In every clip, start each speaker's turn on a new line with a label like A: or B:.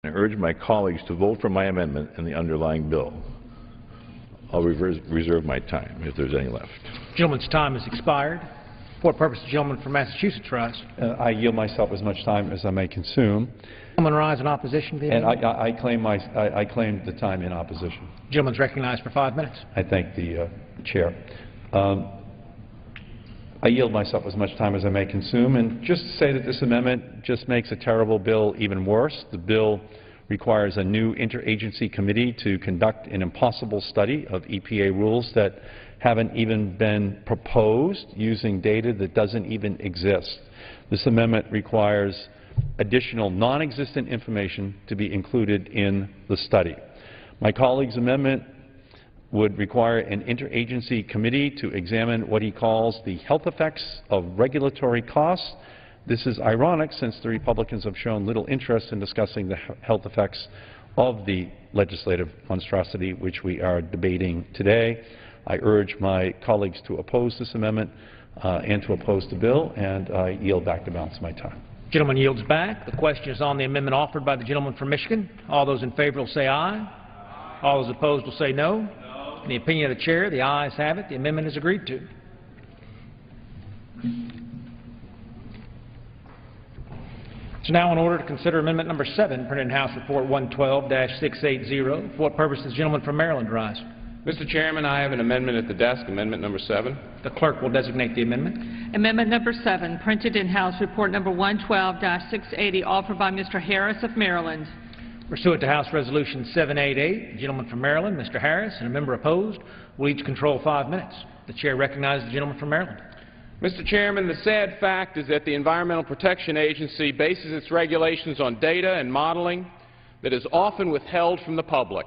A: I urge my colleagues to vote for my amendment and the underlying bill. I'll reserve my time if there's any left.
B: The gentleman's time has expired. For what purpose the gentleman from Massachusetts rise?
C: I yield myself as much time as I may consume.
B: The gentleman rise in opposition to the amendment?
C: And I claim the time in opposition.
B: The gentleman's recognized for 5 minutes.
C: I thank the chair. I yield myself as much time as I may consume, and just to say that this amendment just makes a terrible bill even worse. The bill requires a new interagency committee to conduct an impossible study of EPA rules that haven't even been proposed using data that doesn't even exist. This amendment requires additional non-existent information to be included in the study. My colleague's amendment would require an interagency committee to examine what he calls the health effects of regulatory costs. This is ironic since the Republicans have shown little interest in discussing the health effects of the legislative monstrosity which we are debating today. I urge my colleagues to oppose this amendment and to oppose the bill, and I yield back the balance of my time.
B: The gentleman yields back. The question is on the amendment offered by the gentleman from Michigan. All those in favor will say aye. All those opposed will say no. In the opinion of the chair, the ayes have it. The amendment is agreed to. It's now in order to consider amendment number 7, printed in House Report 112-680. For what purpose does the gentleman from Maryland rise?
D: Mr. Chairman, I have an amendment at the desk, amendment number 7.
B: The clerk will designate the amendment.
E: Amendment number 7, printed in House Report number 112-680, offered by Mr. Harris of Maryland.
B: Pursuant to House Resolution 788, the gentleman from Maryland, Mr. Harris, and a member opposed will each control 5 minutes. The chair recognizes the gentleman from Maryland.
D: Mr. Chairman, the sad fact is that the Environmental Protection Agency bases its regulations on data and modeling that is often withheld from the public.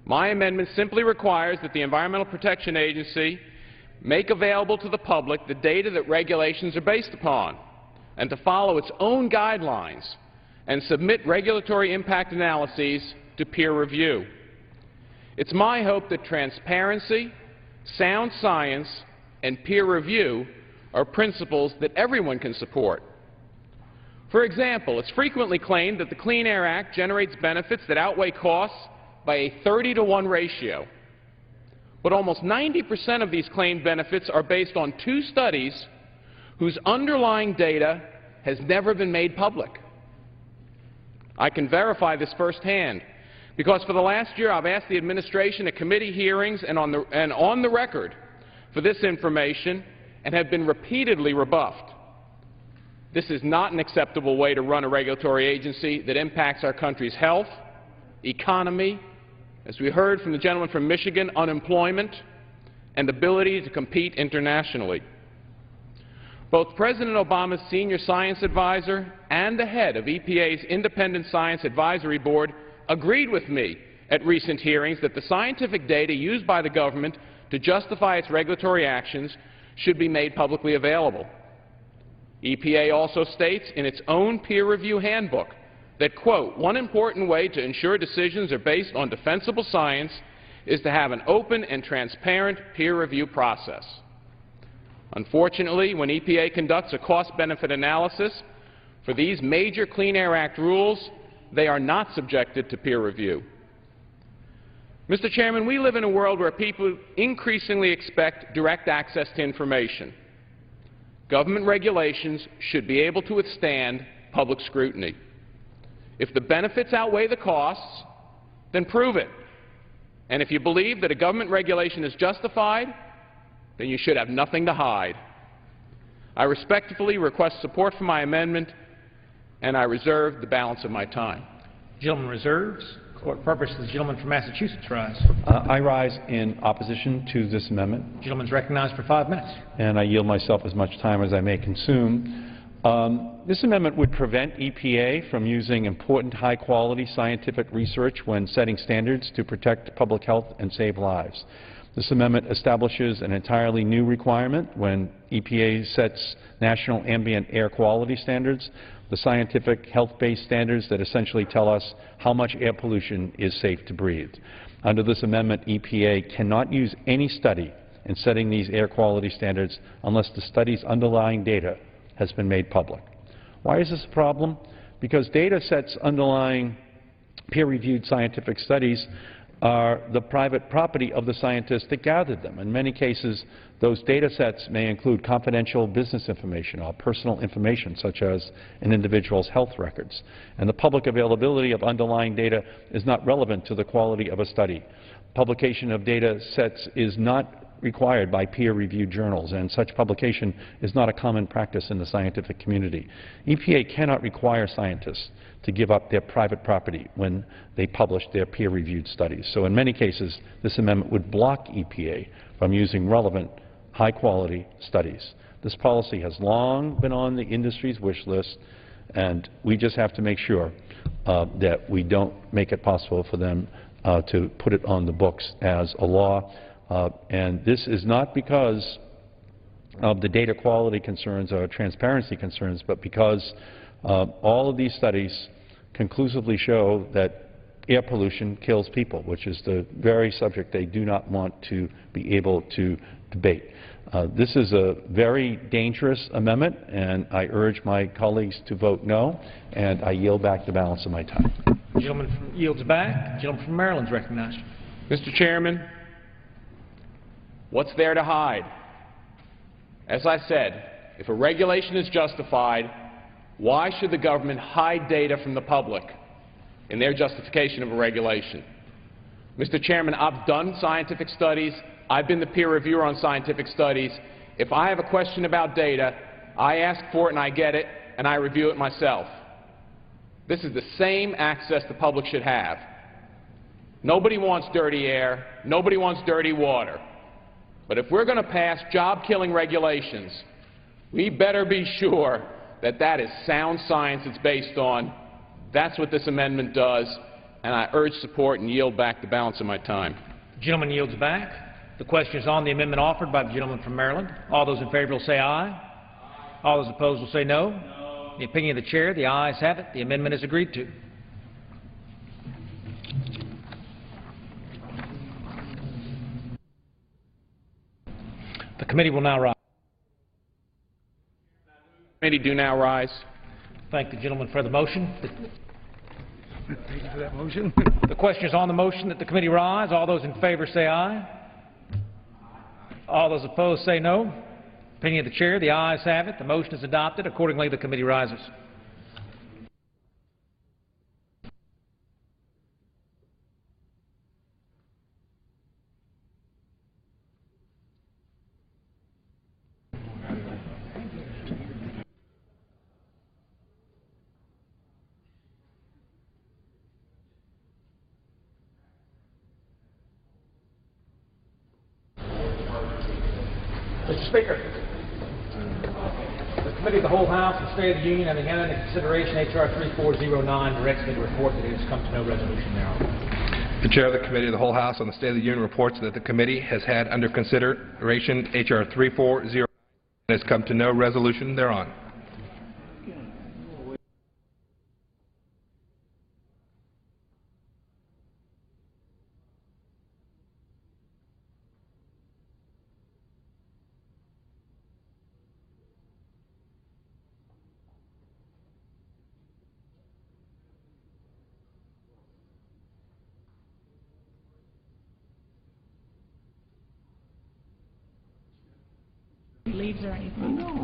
D: My amendment simply requires that the Environmental Protection Agency make available to the public the data that regulations are based upon and to follow its own guidelines and submit regulatory impact analyses to peer review. It's my hope that transparency, sound science, and peer review are principles that everyone can support. For example, it's frequently claimed that the Clean Air Act generates benefits that outweigh costs by a 30-to-1 ratio. But almost 90% of these claimed benefits are based on 2 studies whose underlying data has never been made public. I can verify this firsthand because for the last year I've asked the administration at committee hearings and on the record for this information and have been repeatedly rebuffed. This is not an acceptable way to run a regulatory agency that impacts our country's health, economy, as we heard from the gentleman from Michigan, unemployment, and ability to compete internationally. Both President Obama's senior science advisor and the head of EPA's Independent Science Advisory Board agreed with me at recent hearings that the scientific data used by the government to justify its regulatory actions should be made publicly available. EPA also states in its own peer review handbook that, quote, one important way to ensure decisions are based on defensible science is to have an open and transparent peer review process. Unfortunately, when EPA conducts a cost-benefit analysis for these major Clean Air Act rules, they are not subjected to peer review. Mr. Chairman, we live in a world where people increasingly expect direct access to information. Government regulations should be able to withstand public scrutiny. If the benefits outweigh the costs, then prove it. And if you believe that a government regulation is justified, then you should have nothing to hide. I respectfully request support for my amendment, and I reserve the balance of my time.
B: The gentleman reserves. For what purpose does the gentleman from Massachusetts rise?
C: I rise in opposition to this amendment.
B: The gentleman is recognized for 5 minutes.
C: And I yield myself as much time as I may consume. This amendment would prevent EPA from using important high-quality scientific research when setting standards to protect public health and save lives. This amendment establishes an entirely new requirement when EPA sets national ambient air quality standards, the scientific health-based standards that essentially tell us how much air pollution is safe to breathe. Under this amendment, EPA cannot use any study in setting these air quality standards unless the study's underlying data has been made public. Why is this a problem? because data sets underlying peer-reviewed scientific studies are the private property of the scientists that gathered them. In many cases, those data sets may include confidential business information or personal information, such as an individual's health records. And the public availability of underlying data is not relevant to the quality of a study. Publication of data sets is not required by peer-reviewed journals, and such publication is not a common practice in the scientific community. EPA cannot require scientists to give up their private property when they publish their peer-reviewed studies. So in many cases, this amendment would block EPA from using relevant, high-quality studies. This policy has long been on the industry's wish list, and we just have to make sure that we don't make it possible for them to put it on the books as a law. And this is not because of the data quality concerns or transparency concerns, but because all of these studies conclusively show that air pollution kills people, which is the very subject they do not want to be able to debate. This is a very dangerous amendment, and I urge my colleagues to vote no, and I yield back the balance of my time.
B: The gentleman yields back. The gentleman from Maryland is recognized.
D: Mr. Chairman, what's there to hide? As I said, if a regulation is justified, why should the government hide data from the public in their justification of a regulation? Mr. Chairman, I've done scientific studies. I've been the peer reviewer on scientific studies. If I have a question about data, I ask for it and I get it, and I review it myself. This is the same access the public should have. Nobody wants dirty air. Nobody wants dirty water. But if we're going to pass job-killing regulations, we better be sure that that is sound science it's based on. That's what this amendment does, and I urge support and yield back the balance of my time.
B: The gentleman yields back. The question is on the amendment offered by the gentleman from Maryland. All those in favor will say aye. All those opposed will say no. In the opinion of the chair, the ayes have it. The amendment is agreed to. The committee will now rise.
D: Committee do now rise.
B: Thank the gentleman for the motion.
F: Thank you for that motion.
B: The question is on the motion that the committee rise. All those in favor say aye. All those opposed say no. Opinion of the chair, the ayes have it. The motion is adopted. Accordingly, the committee rises. Mr. Speaker, the Committee of the Whole House and State of the Union having had under consideration H.R. 3409 directs me to report that it has come to no resolution thereon.
F: The Chair of the Committee of the Whole House on the State of the Union reports that the committee has had under consideration H.R. 3409 and has come to no resolution thereon.
G: Leaves or anything? No.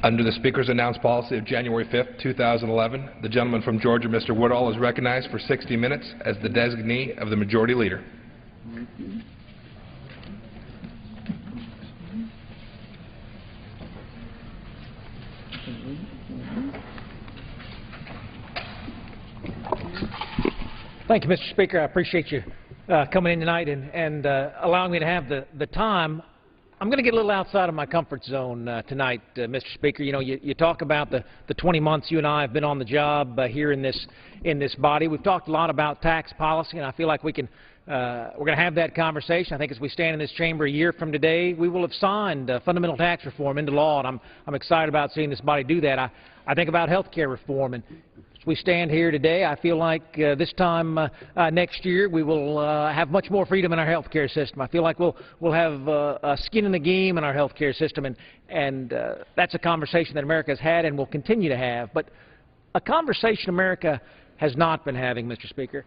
F: Under the Speaker's announced policy of January 5th, 2011, the gentleman from Georgia, Mr. Woodall, is recognized for 60 minutes as the designee of the Majority Leader.
B: Thank you, Mr. Speaker. I appreciate you coming in tonight and allowing me to have the time. I'm going to get a little outside of my comfort zone tonight, Mr. Speaker. You know, you talk about the 20 months you and I have been on the job here in this body. We've talked a lot about tax policy, and I feel like we're going to have that conversation. I think as we stand in this chamber a year from today, we will have signed fundamental tax reform into law, and I'm excited about seeing this body do that. I think about health care reform, and as we stand here today, I feel like this time next year we will have much more freedom in our health care system. I feel like we'll have skin in the game in our health care system, and that's a conversation that America has had and will continue to have. But a conversation America has not been having, Mr. Speaker,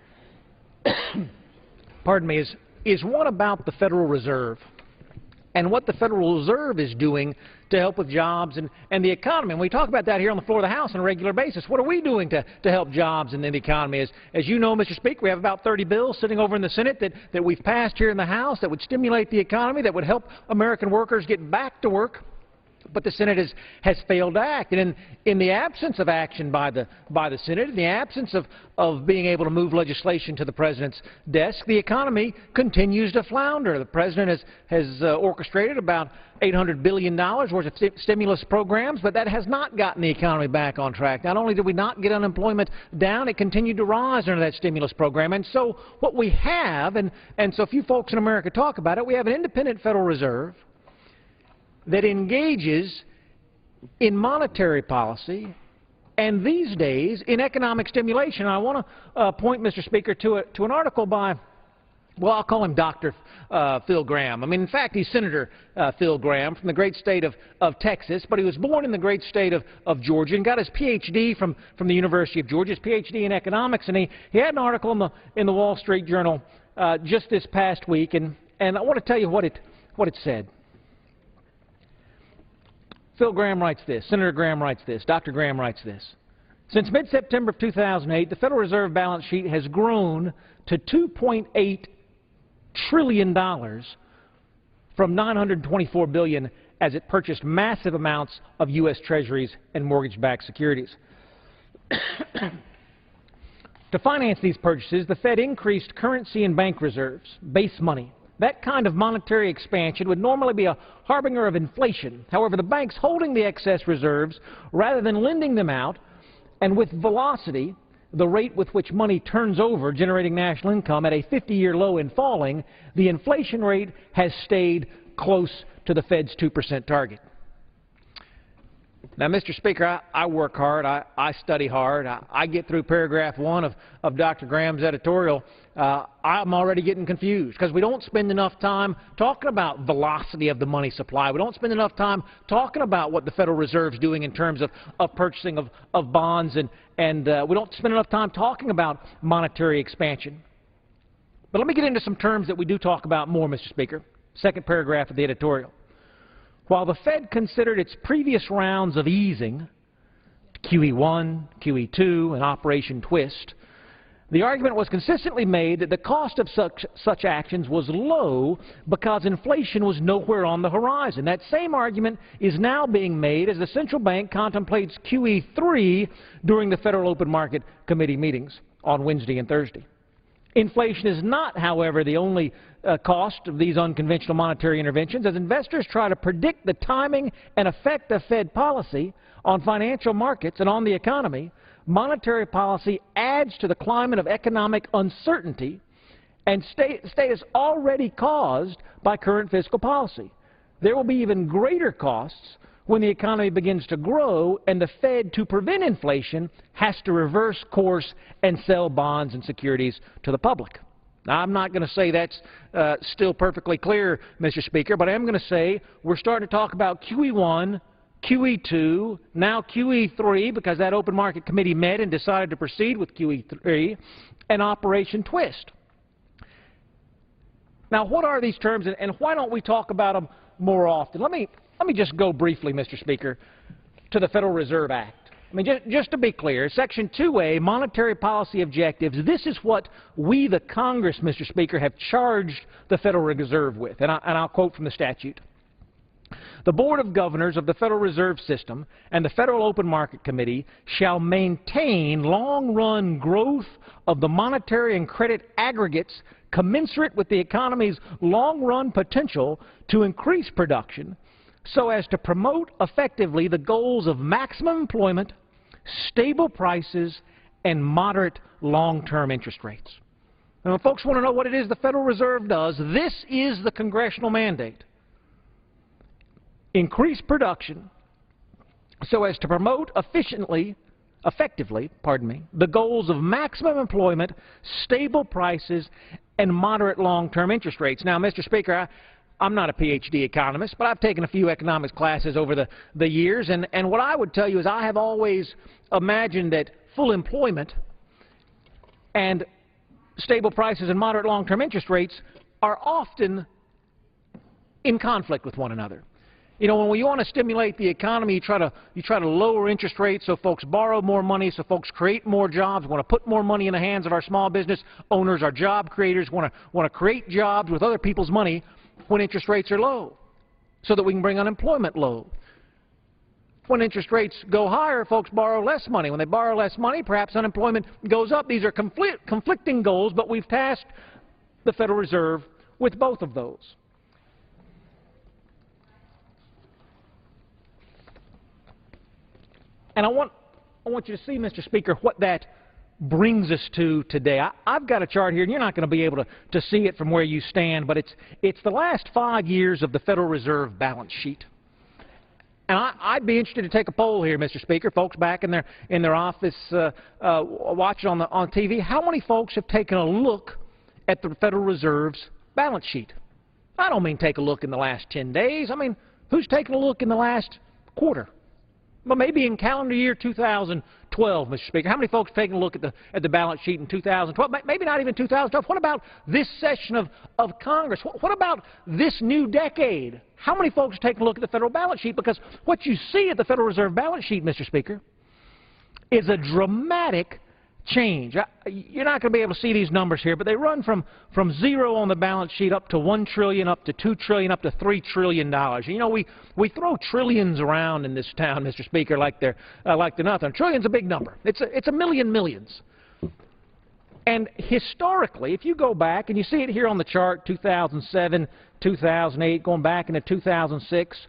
B: pardon me, is one about the Federal Reserve and what the Federal Reserve is doing to help with jobs and the economy. And we talk about that here on the floor of the House on a regular basis. What are we doing to help jobs and the economy? As you know, Mr. Speaker, we have about 30 bills sitting over in the Senate that we've passed here in the House that would stimulate the economy, that would help American workers get back to work. But the Senate has failed to act. And in the absence of action by the Senate, in the absence of being able to move legislation to the President's desk, the economy continues to flounder. The President has orchestrated about $800 billion worth of stimulus programs, but that has not gotten the economy back on track. Not only did we not get unemployment down, it continued to rise under that stimulus program. And so what we have, and so few folks in America talk about it, we have an independent Federal Reserve that engages in monetary policy and these days in economic stimulation. I want to point, Mr. Speaker, to an article by, well, I'll call him Dr. Phil Gramm. I mean, in fact, he's Senator Phil Gramm from the great state of Texas, but he was born in the great state of Georgia and got his Ph.D. from the University of Georgia, his Ph.D. in economics, and he had an article in the Wall Street Journal just this past week, and I want to tell you what it said. Phil Gramm writes this, Senator Gramm writes this, Dr. Gramm writes this. Since mid-September of 2008, the Federal Reserve balance sheet has grown to $2.8 trillion from $924 billion as it purchased massive amounts of U.S. Treasuries and mortgage-backed securities. To finance these purchases, the Fed increased currency and bank reserves, base money. That kind of monetary expansion would normally be a harbinger of inflation. However, the banks holding the excess reserves rather than lending them out, and with velocity, the rate with which money turns over, generating national income at a 50-year low and falling, the inflation rate has stayed close to the Fed's 2% target. Now, Mr. Speaker, I work hard, I study hard, I get through paragraph 1 of Dr. Gramm's editorial. I'm already getting confused because we don't spend enough time talking about velocity of the money supply. We don't spend enough time talking about what the Federal Reserve is doing in terms of purchasing of bonds, and we don't spend enough time talking about monetary expansion. But let me get into some terms that we do talk about more, Mr. Speaker. Second paragraph of the editorial. While the Fed considered its previous rounds of easing, QE1, QE2, and Operation Twist, the argument was consistently made that the cost of such actions was low because inflation was nowhere on the horizon. That same argument is now being made as the central bank contemplates QE3 during the Federal Open Market Committee meetings on Wednesday and Thursday. Inflation is not, however, the only cost of these unconventional monetary interventions. As investors try to predict the timing and effect of Fed policy on financial markets and on the economy, monetary policy adds to the climate of economic uncertainty and status already caused by current fiscal policy. There will be even greater costs when the economy begins to grow and the Fed, to prevent inflation, has to reverse course and sell bonds and securities to the public. Now, I'm not going to say that's still perfectly clear, Mr. Speaker, but I am going to say we're starting to talk about QE1, QE2, now QE3, because that Open Market Committee met and decided to proceed with QE3, and Operation Twist. Now, what are these terms, and why don't we talk about them more often? Let me just go briefly, Mr. Speaker, to the Federal Reserve Act. I mean, just to be clear, Section 2A, Monetary Policy Objectives, this is what we, the Congress, Mr. Speaker, have charged the Federal Reserve with, and I'll quote from the statute. The Board of Governors of the Federal Reserve System and the Federal Open Market Committee shall maintain long-run growth of the monetary and credit aggregates commensurate with the economy's long-run potential to increase production so as to promote effectively the goals of maximum employment, stable prices, and moderate long-term interest rates. And when folks want to know what it is the Federal Reserve does, this is the congressional mandate. Increase production so as to promote effectively, the goals of maximum employment, stable prices, and moderate long-term interest rates. Now, Mr. Speaker, I'm not a Ph.D. economist, but I've taken a few economics classes over the years, and what I would tell you is I have always imagined that full employment and stable prices and moderate long-term interest rates are often in conflict with one another. You know, when you want to stimulate the economy, you try to lower interest rates so folks borrow more money, so folks create more jobs, want to put more money in the hands of our small business owners, our job creators, want to create jobs with other people's money when interest rates are low, so that we can bring unemployment low. When interest rates go higher, folks borrow less money. When they borrow less money, perhaps unemployment goes up. These are conflicting goals, but we've tasked the Federal Reserve with both of those. And I want you to see, Mr. Speaker, what that brings us to today. I've got a chart here, and you're not going to be able to see it from where you stand, but it's the last 5 years of the Federal Reserve balance sheet. And I'd be interested to take a poll here, Mr. Speaker, folks back in their office watching on TV. How many folks have taken a look at the Federal Reserve's balance sheet? I don't mean take a look in the last 10 days. I mean, who's taken a look in the last quarter? Well, maybe in calendar year 2012, Mr. Speaker. How many folks have taken a look at the balance sheet in 2012? Maybe not even 2012. What about this session of Congress? What about this new decade? How many folks have taken a look at the federal balance sheet? Because what you see at the Federal Reserve balance sheet, Mr. Speaker, is a dramatic change. You're not going to be able to see these numbers here, but they run from zero on the balance sheet up to $1 trillion, up to $2 trillion, up to $3 trillion. You know, we throw trillions around in this town, Mr. Speaker, like they're nothing. A trillion's a big number. It's a million millions. And historically, if you go back, and you see it here on the chart, 2007, 2008, going back into 2006,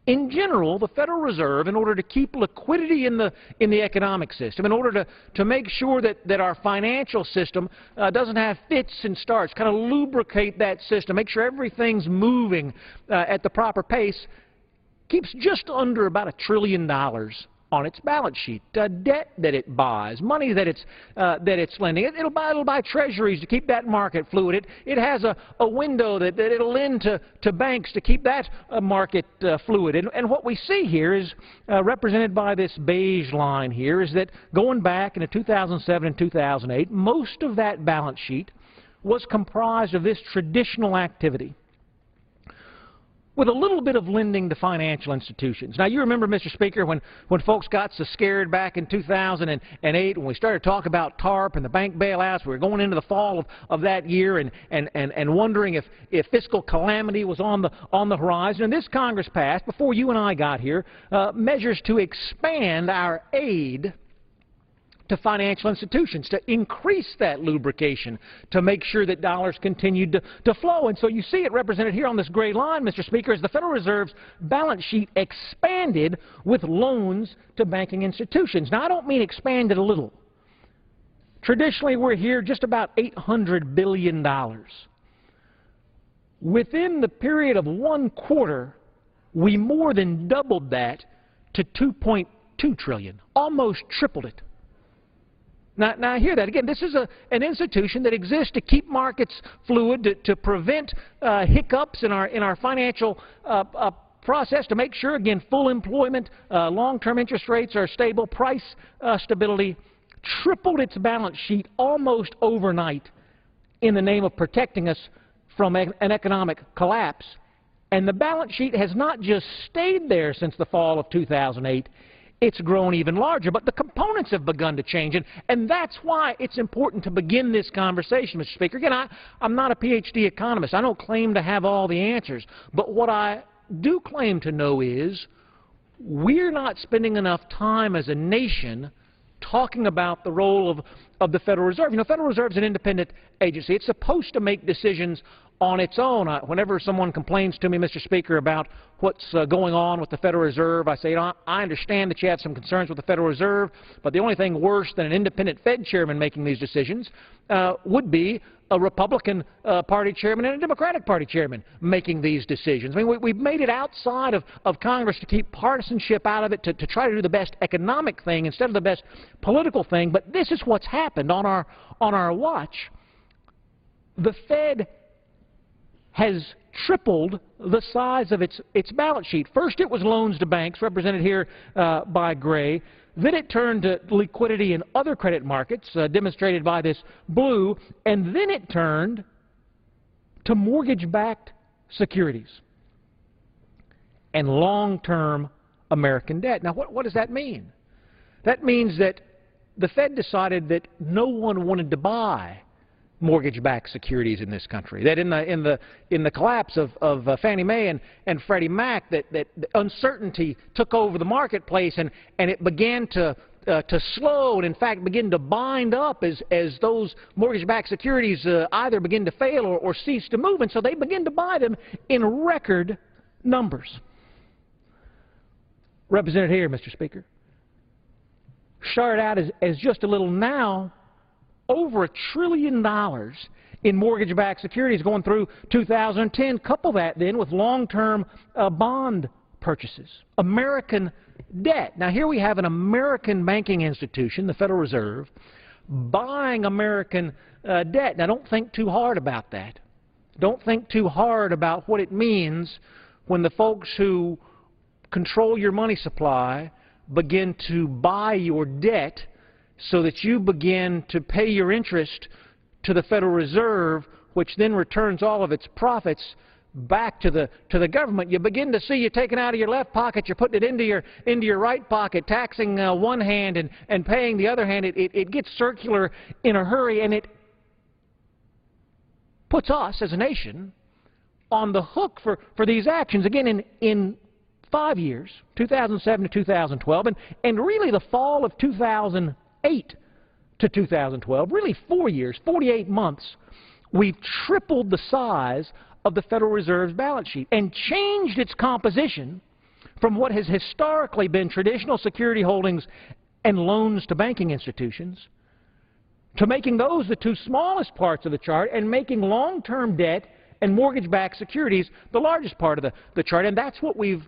B: in general, the Federal Reserve, in order to keep liquidity in the economic system, in order to make sure that our financial system doesn't have fits and starts, kind of lubricate that system, make sure everything's moving at the proper pace, keeps just under about $1 trillion on its balance sheet. Debt that it buys, money that it's lending. It'll buy treasuries to keep that market fluid. It has a window that it'll lend to banks to keep that market fluid. And what we see here is represented by this beige line here is that going back into 2007 and 2008, most of that balance sheet was comprised of this traditional activity, with a little bit of lending to financial institutions. Now, you remember, Mr. Speaker, when folks got so scared back in 2008 when we started talking about TARP and the bank bailouts. We were going into the fall of that year and wondering if fiscal calamity was on the horizon. And this Congress passed, before you and I got here, measures to expand our aid to financial institutions, to increase that lubrication, to make sure that dollars continued to flow. And so you see it represented here on this gray line, Mr. Speaker, as the Federal Reserve's balance sheet expanded with loans to banking institutions. Now, I don't mean expanded a little. Traditionally, we're here just about $800 billion. Within the period of 1 quarter, we more than doubled that to $2.2 trillion, almost tripled it. Now, I hear that. Again, this is an institution that exists to keep markets fluid, to prevent hiccups in our financial process, to make sure, again, full employment, long-term interest rates are stable, price stability, tripled its balance sheet almost overnight in the name of protecting us from an economic collapse. And the balance sheet has not just stayed there since the fall of 2008. It's grown even larger, but the components have begun to change, and that's why it's important to begin this conversation, Mr. Speaker. Again, I'm not a Ph.D. economist. I don't claim to have all the answers, but what I do claim to know is we're not spending enough time as a nation talking about the role of the Federal Reserve. You know, Federal Reserve is an independent agency. It's supposed to make decisions on its own. Whenever someone complains to me, Mr. Speaker, about what's going on with the Federal Reserve, I say, you know, I understand that you have some concerns with the Federal Reserve, but the only thing worse than an independent Fed chairman making these decisions would be a Republican Party chairman and a Democratic Party chairman making these decisions. I mean, we've made it outside of Congress to keep partisanship out of it, to try to do the best economic thing instead of the best political thing, but this is what's happened on our watch. The Fed has tripled the size of its balance sheet. First it was loans to banks, represented here by gray. Then it turned to liquidity in other credit markets, demonstrated by this blue. And then it turned to mortgage-backed securities and long-term American debt. Now, what does that mean? That means that the Fed decided that no one wanted to buy mortgage-backed securities in this country. That in the collapse of Fannie Mae and Freddie Mac, that uncertainty took over the marketplace, and it began to slow and in fact begin to bind up as those mortgage-backed securities either begin to fail or cease to move, and so they begin to buy them in record numbers. Represented here, Mr. Speaker, started out as just a little, now over $1 trillion in mortgage-backed securities going through 2010. Couple that then with long-term bond purchases, American debt. Now here we have an American banking institution, the Federal Reserve, buying American debt. Now don't think too hard about that. Don't think too hard about what it means when the folks who control your money supply begin to buy your debt so that you begin to pay your interest to the Federal Reserve, which then returns all of its profits back to the government. You begin to see you taking out of your left pocket, you're putting it into your right pocket, taxing one hand and paying the other hand. It gets circular in a hurry, and it puts us as a nation on the hook for these actions. Again, in 5 years, 2007 to 2012, and really the fall of 2008 to 2012, really 4 years, 48 months, we've tripled the size of the Federal Reserve's balance sheet and changed its composition from what has historically been traditional security holdings and loans to banking institutions to making those the two smallest parts of the chart and making long-term debt and mortgage-backed securities the largest part of the chart. And that's what we've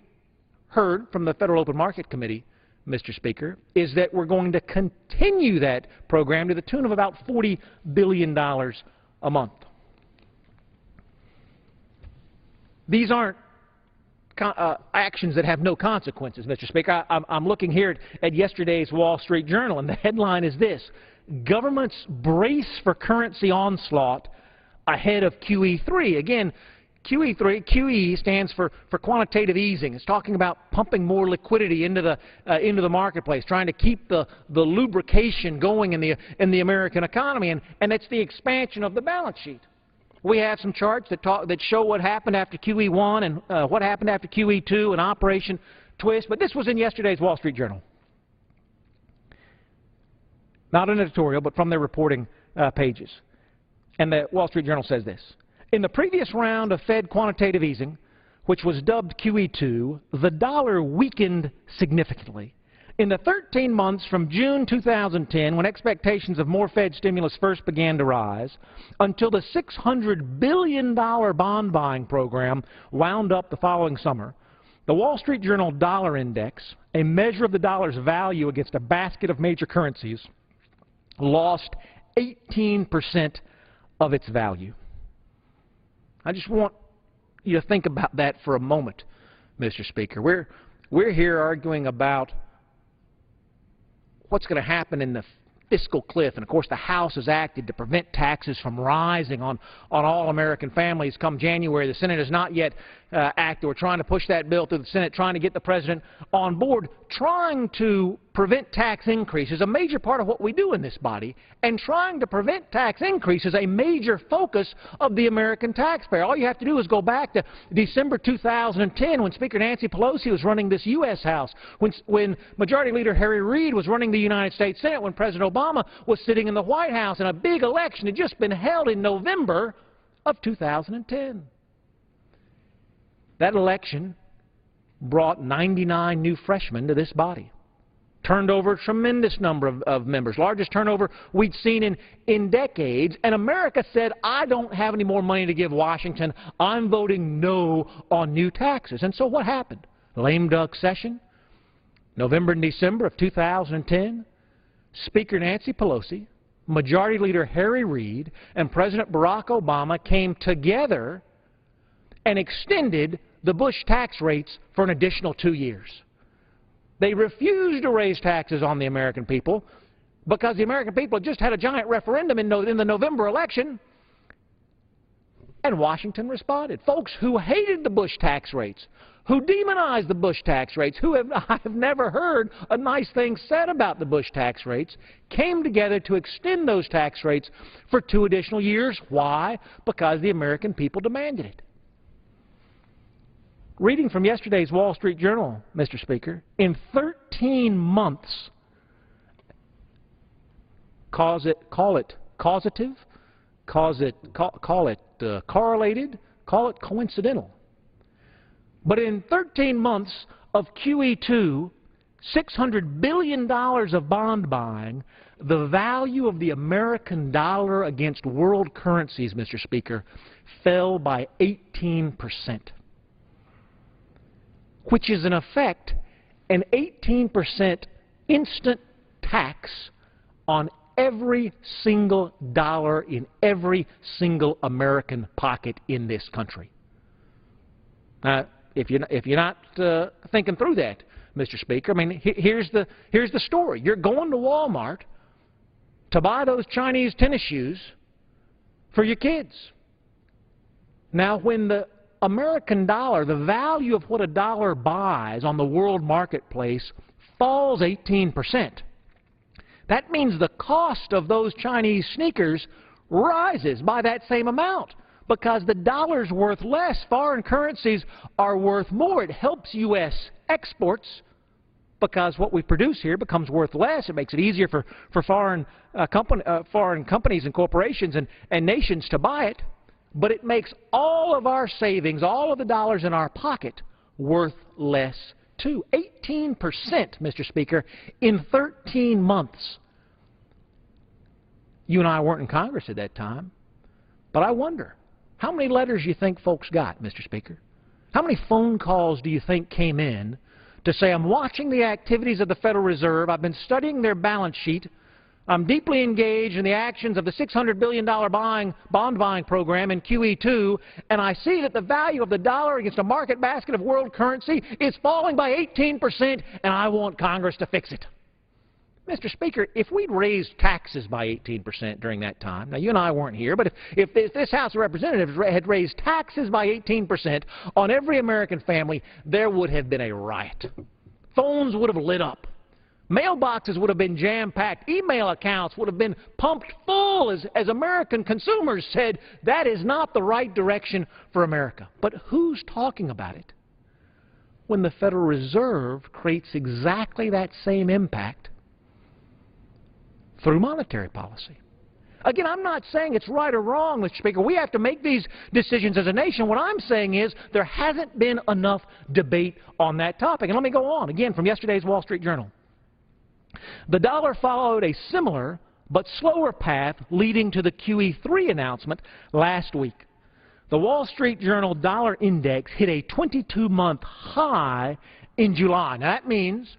B: heard from the Federal Open Market Committee, Mr. Speaker, is that we're going to continue that program to the tune of about $40 billion a month. These aren't actions that have no consequences, Mr. Speaker. I'm looking here at yesterday's Wall Street Journal, and the headline is this: governments brace for currency onslaught ahead of QE3. Again, QE stands for quantitative easing. It's talking about pumping more liquidity into the marketplace, trying to keep the lubrication going in the American economy, and it's the expansion of the balance sheet. We have some charts that show what happened after QE1 and what happened after QE2 and Operation Twist, but this was in yesterday's Wall Street Journal. Not an editorial, but from their reporting pages. And the Wall Street Journal says this: in the previous round of Fed quantitative easing, which was dubbed QE2, the dollar weakened significantly. In the 13 months from June 2010, when expectations of more Fed stimulus first began to rise, until the $600 billion bond buying program wound up the following summer, the Wall Street Journal Dollar Index, a measure of the dollar's value against a basket of major currencies, lost 18% of its value. I just want you to think about that for a moment, Mr. Speaker. We're here arguing about what's going to happen in the fiscal cliff, and of course the House has acted to prevent taxes from rising on all American families come January. The Senate has not yet Act. They were trying to push that bill through the Senate, trying to get the president on board, trying to prevent tax increases, a major part of what we do in this body, and trying to prevent tax increases, a major focus of the American taxpayer. All you have to do is go back to December 2010 when Speaker Nancy Pelosi was running this U.S. House, when Majority Leader Harry Reid was running the United States Senate, when President Obama was sitting in the White House, and a big election had just been held in November of 2010. That election brought 99 new freshmen to this body, turned over a tremendous number of members, largest turnover we'd seen in decades, and America said, I don't have any more money to give Washington. I'm voting no on new taxes. And so what happened? Lame duck session, November and December of 2010, Speaker Nancy Pelosi, Majority Leader Harry Reid, and President Barack Obama came together and extended the Bush tax rates for an additional 2 years. They refused to raise taxes on the American people because the American people had just had a giant referendum in the November election, and Washington responded. Folks who hated the Bush tax rates, who demonized the Bush tax rates, I have never heard a nice thing said about the Bush tax rates, came together to extend those tax rates for 2 additional years. Why? Because the American people demanded it. Reading from yesterday's Wall Street Journal, Mr. Speaker, in 13 months, call it causative, call it correlated, call it coincidental. But in 13 months of QE2, $600 billion of bond buying, the value of the American dollar against world currencies, Mr. Speaker, fell by 18%. Which is in effect an 18% instant tax on every single dollar in every single American pocket in this country. Now, if you're not thinking through that, Mr. Speaker, I mean, here's the story. You're going to Walmart to buy those Chinese tennis shoes for your kids. Now, when the American dollar, the value of what a dollar buys on the world marketplace, falls 18%. That means the cost of those Chinese sneakers rises by that same amount because the dollar's worth less. Foreign currencies are worth more. It helps U.S. exports because what we produce here becomes worth less. It makes it easier for foreign companies and corporations and nations to buy it. But it makes all of our savings, all of the dollars in our pocket, worth less too. 18%, Mr. Speaker, in 13 months. You and I weren't in Congress at that time, but I wonder, how many letters do you think folks got, Mr. Speaker? How many phone calls do you think came in to say, I'm watching the activities of the Federal Reserve, I've been studying their balance sheet, I'm deeply engaged in the actions of the $600 billion bond buying program in QE2, and I see that the value of the dollar against a market basket of world currency is falling by 18%, and I want Congress to fix it. Mr. Speaker, if we'd raised taxes by 18% during that time, now you and I weren't here, but if this House of Representatives had raised taxes by 18% on every American family, there would have been a riot. Phones would have lit up. Mailboxes would have been jam-packed. Email accounts would have been pumped full as American consumers said, that is not the right direction for America. But who's talking about it when the Federal Reserve creates exactly that same impact through monetary policy? Again, I'm not saying it's right or wrong, Mr. Speaker. We have to make these decisions as a nation. What I'm saying is there hasn't been enough debate on that topic. And let me go on, again, from yesterday's Wall Street Journal. The dollar followed a similar but slower path leading to the QE3 announcement last week. The Wall Street Journal dollar index hit a 22-month high in July. Now, that means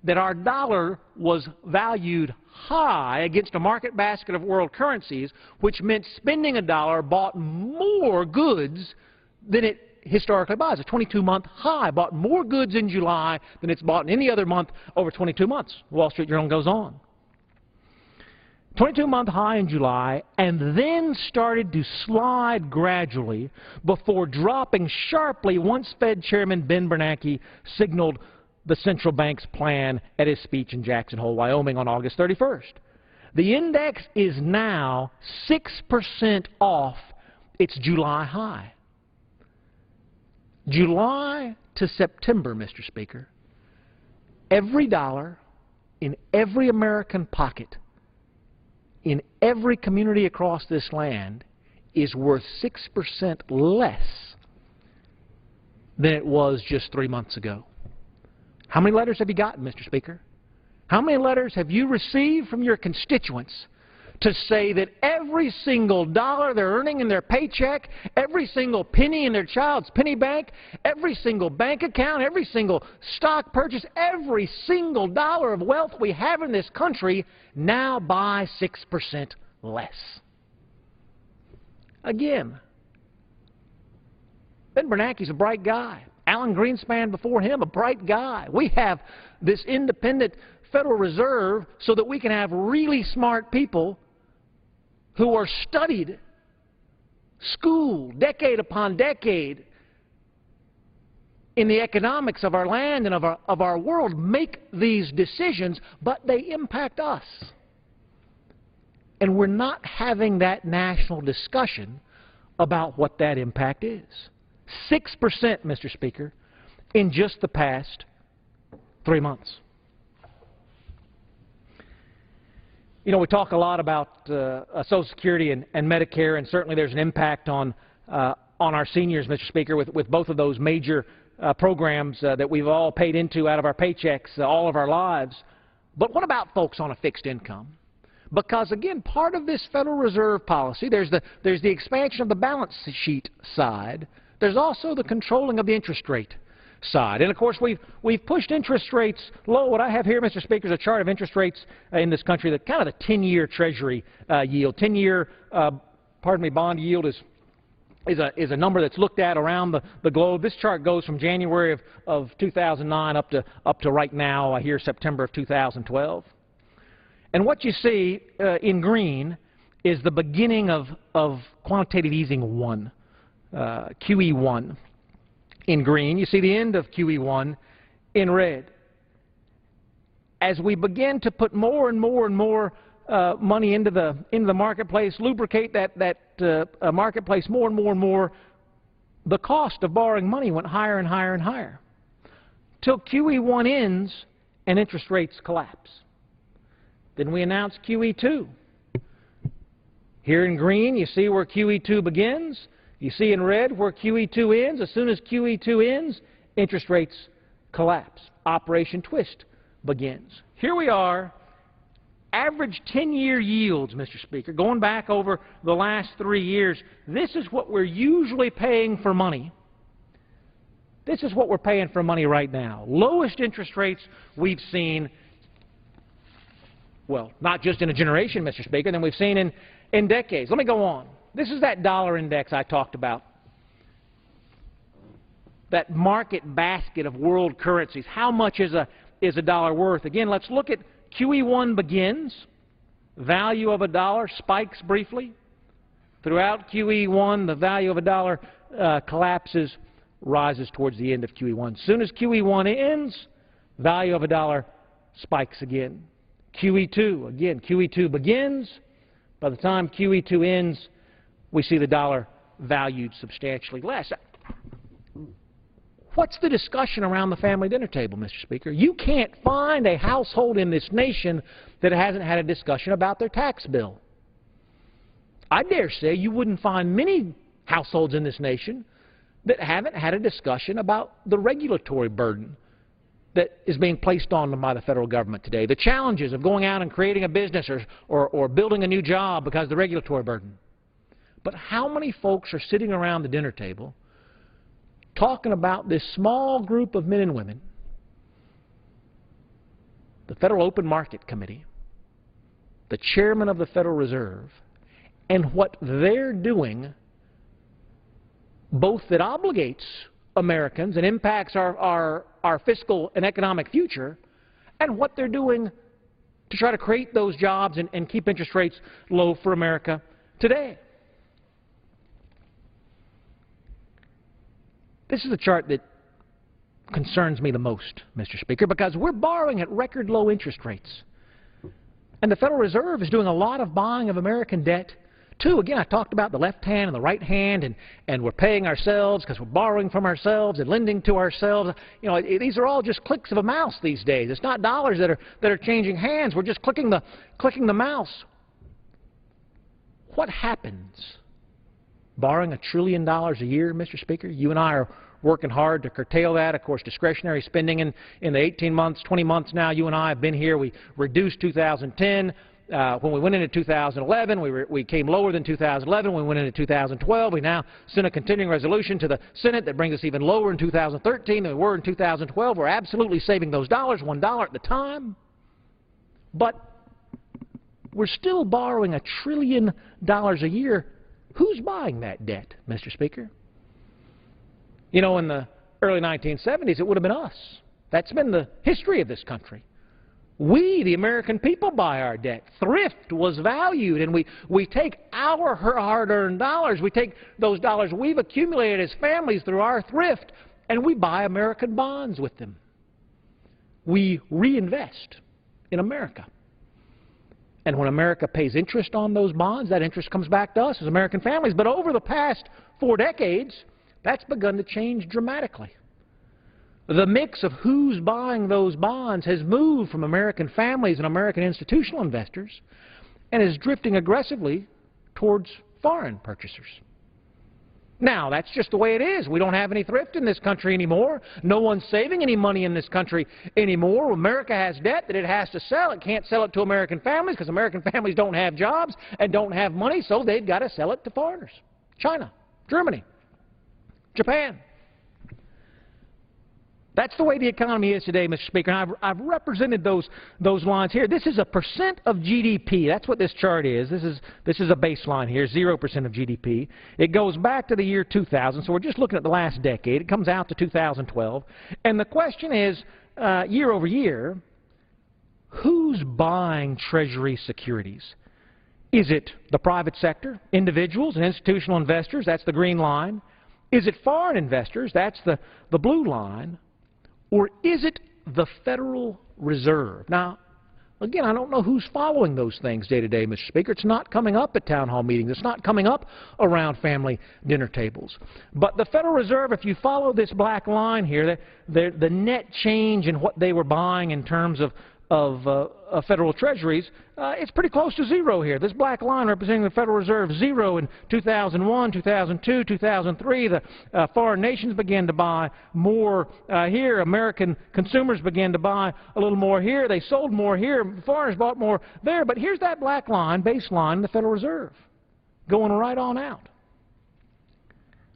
B: that our dollar was valued high against a market basket of world currencies, which meant spending a dollar bought more goods than it historically buys. A 22-month high bought more goods in July than it's bought in any other month over 22 months. The Wall Street Journal goes on. 22-month high in July, and then started to slide gradually before dropping sharply once Fed Chairman Ben Bernanke signaled the central bank's plan at his speech in Jackson Hole, Wyoming on August 31st. The index is now 6% off its July high. July to September, Mr. Speaker, every dollar in every American pocket in every community across this land is worth 6% less than it was just 3 months ago. How many letters have you gotten, Mr. Speaker? How many letters have you received from your constituents to say that every single dollar they're earning in their paycheck, every single penny in their child's penny bank, every single bank account, every single stock purchase, every single dollar of wealth we have in this country now buys 6% less? Again, Ben Bernanke's a bright guy. Alan Greenspan before him, a bright guy. We have this independent Federal Reserve so that we can have really smart people who are studied, schooled, decade upon decade in the economics of our land and of our world, make these decisions, but they impact us. And we're not having that national discussion about what that impact is. 6%, Mr. Speaker, in just the past 3 months. You know, we talk a lot about Social Security and Medicare, and certainly there's an impact on our seniors, Mr. Speaker, with both of those major programs that we've all paid into out of our paychecks all of our lives. But what about folks on a fixed income? Because, again, part of this Federal Reserve policy, there's the expansion of the balance sheet side. There's also the controlling of the interest rate side. And, of course, we've pushed interest rates low. What I have here, Mr. Speaker, is a chart of interest rates in this country, that kind of the 10-year Treasury yield. 10-year, bond yield is a number that's looked at around the globe. This chart goes from January of 2009 up to right now, here September of 2012. And what you see in green is the beginning of quantitative easing 1, QE1. In green, you see the end of QE1 in red. As we begin to put more and more and more money into the marketplace, lubricate that marketplace more and more and more, the cost of borrowing money went higher and higher and higher, till QE1 ends and interest rates collapse. Then we announce QE2. Here in green, you see where QE2 begins. You see in red where QE2 ends. As soon as QE2 ends, interest rates collapse. Operation Twist begins. Here we are, average 10-year yields, Mr. Speaker, going back over the last 3 years. This is what we're usually paying for money. This is what we're paying for money right now. Lowest interest rates we've seen, well, not just in a generation, Mr. Speaker, than we've seen in decades. Let me go on. This is that dollar index I talked about, that market basket of world currencies. How much is a dollar worth? Again, let's look at QE1 begins. Value of a dollar spikes briefly. Throughout QE1, the value of a dollar collapses, rises towards the end of QE1. As soon as QE1 ends, value of a dollar spikes again. QE2, again, QE2 begins. By the time QE2 ends, we see the dollar valued substantially less. What's the discussion around the family dinner table, Mr. Speaker? You can't find a household in this nation that hasn't had a discussion about their tax bill. I dare say you wouldn't find many households in this nation that haven't had a discussion about the regulatory burden that is being placed on them by the federal government today, the challenges of going out and creating a business or building a new job because of the regulatory burden. But how many folks are sitting around the dinner table talking about this small group of men and women, the Federal Open Market Committee, the chairman of the Federal Reserve, and what they're doing, both that obligates Americans and impacts our fiscal and economic future, and what they're doing to try to create those jobs and keep interest rates low for America today. This is the chart that concerns me the most, Mr. Speaker, because we're borrowing at record low interest rates. And the Federal Reserve is doing a lot of buying of American debt, too. Again, I talked about the left hand and the right hand, and we're paying ourselves because we're borrowing from ourselves and lending to ourselves. You know, these are all just clicks of a mouse these days. It's not dollars that are changing hands. We're just clicking the mouse. What happens borrowing $1 trillion a year, Mr. Speaker? You and I are working hard to curtail that. Of course, discretionary spending in the 18 months, 20 months now, you and I have been here. We reduced 2010. When we went into 2011, we came lower than 2011. When we went into 2012, we now sent a continuing resolution to the Senate that brings us even lower in 2013 than we were in 2012. We're absolutely saving those dollars, $1 at the time. But we're still borrowing $1 trillion a year. Who's buying that debt, Mr. Speaker? You know, in the early 1970s, it would have been us. That's been the history of this country. We, the American people, buy our debt. Thrift was valued, and we take our hard-earned dollars, we take those dollars we've accumulated as families through our thrift, and we buy American bonds with them. We reinvest in America. And when America pays interest on those bonds, that interest comes back to us as American families. But over the past 4 decades, that's begun to change dramatically. The mix of who's buying those bonds has moved from American families and American institutional investors and is drifting aggressively towards foreign purchasers. Now, that's just the way it is. We don't have any thrift in this country anymore. No one's saving any money in this country anymore. America has debt that it has to sell. It can't sell it to American families because American families don't have jobs and don't have money, so they've got to sell it to foreigners. China, Germany, Japan. That's the way the economy is today, Mr. Speaker, and I've represented those lines here. This is a percent of GDP. That's what this chart is. This is a baseline here, 0% of GDP. It goes back to the year 2000, so we're just looking at the last decade. It comes out to 2012. And the question is, year over year, who's buying Treasury securities? Is it the private sector, individuals and institutional investors? That's the green line. Is it foreign investors? That's the blue line. Or is it the Federal Reserve? Now, again, I don't know who's following those things day to day, Mr. Speaker. It's not coming up at town hall meetings. It's not coming up around family dinner tables. But the Federal Reserve, if you follow this black line here, the net change in what they were buying in terms of federal treasuries, it's pretty close to zero here. This black line representing the Federal Reserve, zero in 2001, 2002, 2003. The foreign nations began to buy more here. American consumers began to buy a little more here. They sold more here. Foreigners bought more there. But here's that black line, baseline, the Federal Reserve, going right on out.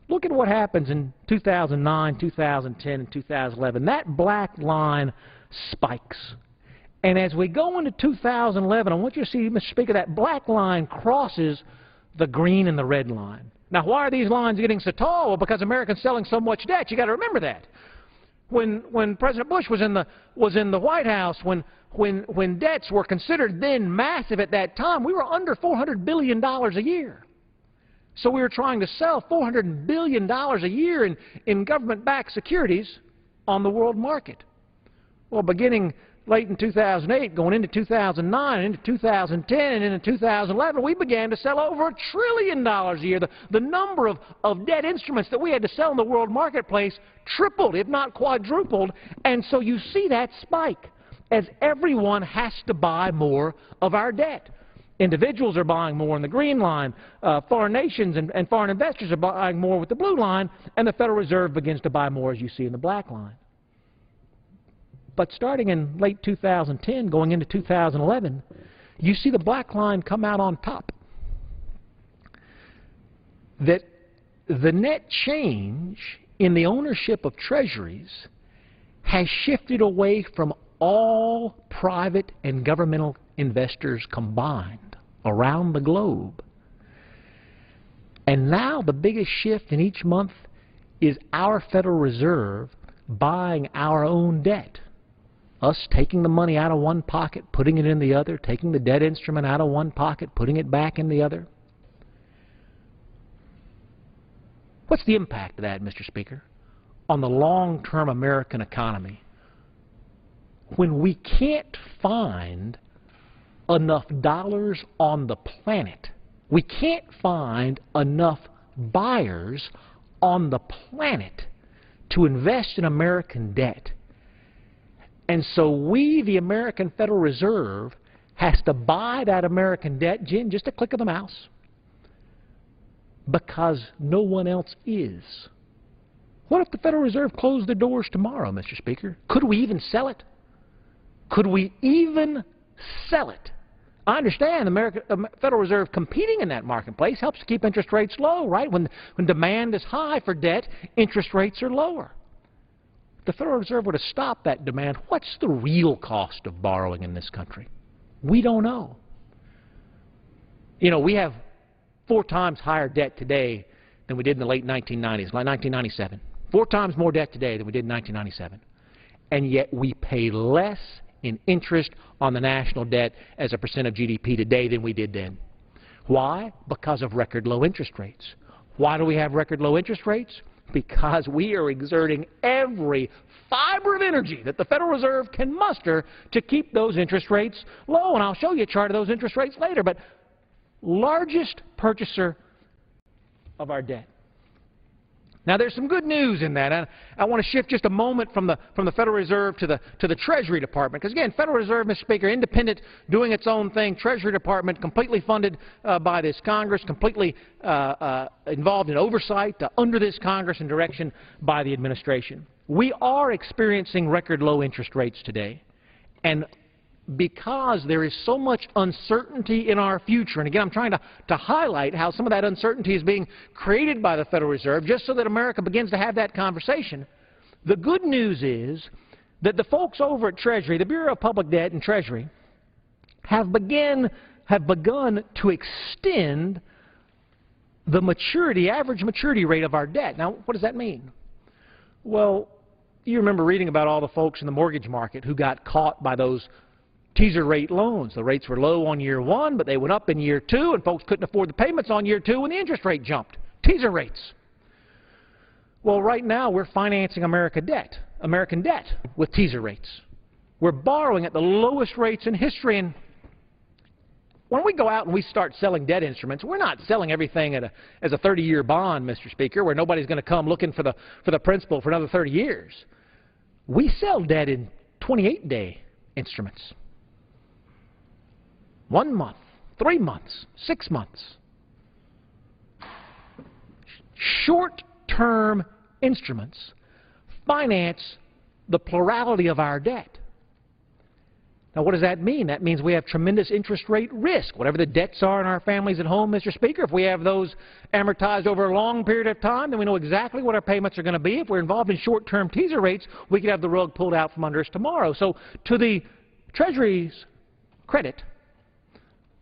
B: Look at what happens in 2009, 2010, and 2011. That black line spikes. And as we go into 2011, I want you to see, Mr. Speaker, that black line crosses the green and the red line. Now, why are these lines getting so tall? Well, because Americans selling so much debt. You got to remember that. When President Bush was in the White House, when debts were considered then massive at that time, we were under $400 billion a year. So we were trying to sell $400 billion a year in government-backed securities on the world market. Well, beginning late in 2008, going into 2009, into 2010, and into 2011, we began to sell over $1 trillion a year. The number of debt instruments that we had to sell in the world marketplace tripled, if not quadrupled. And so you see that spike as everyone has to buy more of our debt. Individuals are buying more in the green line. Foreign nations and foreign investors are buying more with the blue line. And the Federal Reserve begins to buy more, as you see in the black line. But starting in late 2010, going into 2011, you see the black line come out on top. That the net change in the ownership of treasuries has shifted away from all private and governmental investors combined around the globe. And now the biggest shift in each month is our Federal Reserve buying our own debt. Us taking the money out of one pocket, putting it in the other, taking the debt instrument out of one pocket, putting it back in the other. What's the impact of that, Mr. Speaker, on the long-term American economy when we can't find enough dollars on the planet? We can't find enough buyers on the planet to invest in American debt. And so we, the American Federal Reserve, has to buy that American debt in just a click of the mouse because no one else is. What if the Federal Reserve closed their doors tomorrow, Mr. Speaker? Could we even sell it? Could we even sell it? I understand the Federal Reserve competing in that marketplace helps to keep interest rates low, right? When demand is high for debt, interest rates are lower. If the Federal Reserve were to stop that demand, what's the real cost of borrowing in this country? We don't know. You know, we have 4 times higher debt today than we did in the late 1990s, like 1997. 4 times more debt today than we did in 1997. And yet we pay less in interest on the national debt as a percent of GDP today than we did then. Why? Because of record low interest rates. Why do we have record low interest rates? Because we are exerting every fiber of energy that the Federal Reserve can muster to keep those interest rates low. And I'll show you a chart of those interest rates later. But largest purchaser of our debt. Now, there's some good news in that. I want to shift just a moment from the Federal Reserve to the Treasury Department. Because, again, Federal Reserve, Mr. Speaker, independent, doing its own thing. Treasury Department, completely funded by this Congress, completely involved in oversight under this Congress and direction by the administration. We are experiencing record low interest rates today. And because there is so much uncertainty in our future, and again, I'm trying to highlight how some of that uncertainty is being created by the Federal Reserve just so that America begins to have that conversation. The good news is that the folks over at Treasury, the Bureau of Public Debt and Treasury, have begun to extend the average maturity rate of our debt. Now, what does that mean? Well, you remember reading about all the folks in the mortgage market who got caught by those teaser rate loans. The rates were low on year 1, but they went up in year 2, and folks couldn't afford the payments on year 2 when the interest rate jumped. Teaser rates. Well, right now we're financing American debt with teaser rates. We're borrowing at the lowest rates in history, and when we go out and we start selling debt instruments, we're not selling everything as a 30-year bond, Mr. Speaker, where nobody's going to come looking for the principal for another 30 years. We sell debt in 28-day instruments. 1 month, 3 months, 6 months. Short-term instruments finance the plurality of our debt. Now, what does that mean? That means we have tremendous interest rate risk. Whatever the debts are in our families at home, Mr. Speaker, if we have those amortized over a long period of time, then we know exactly what our payments are going to be. If we're involved in short-term teaser rates, we could have the rug pulled out from under us tomorrow. So to the Treasury's credit,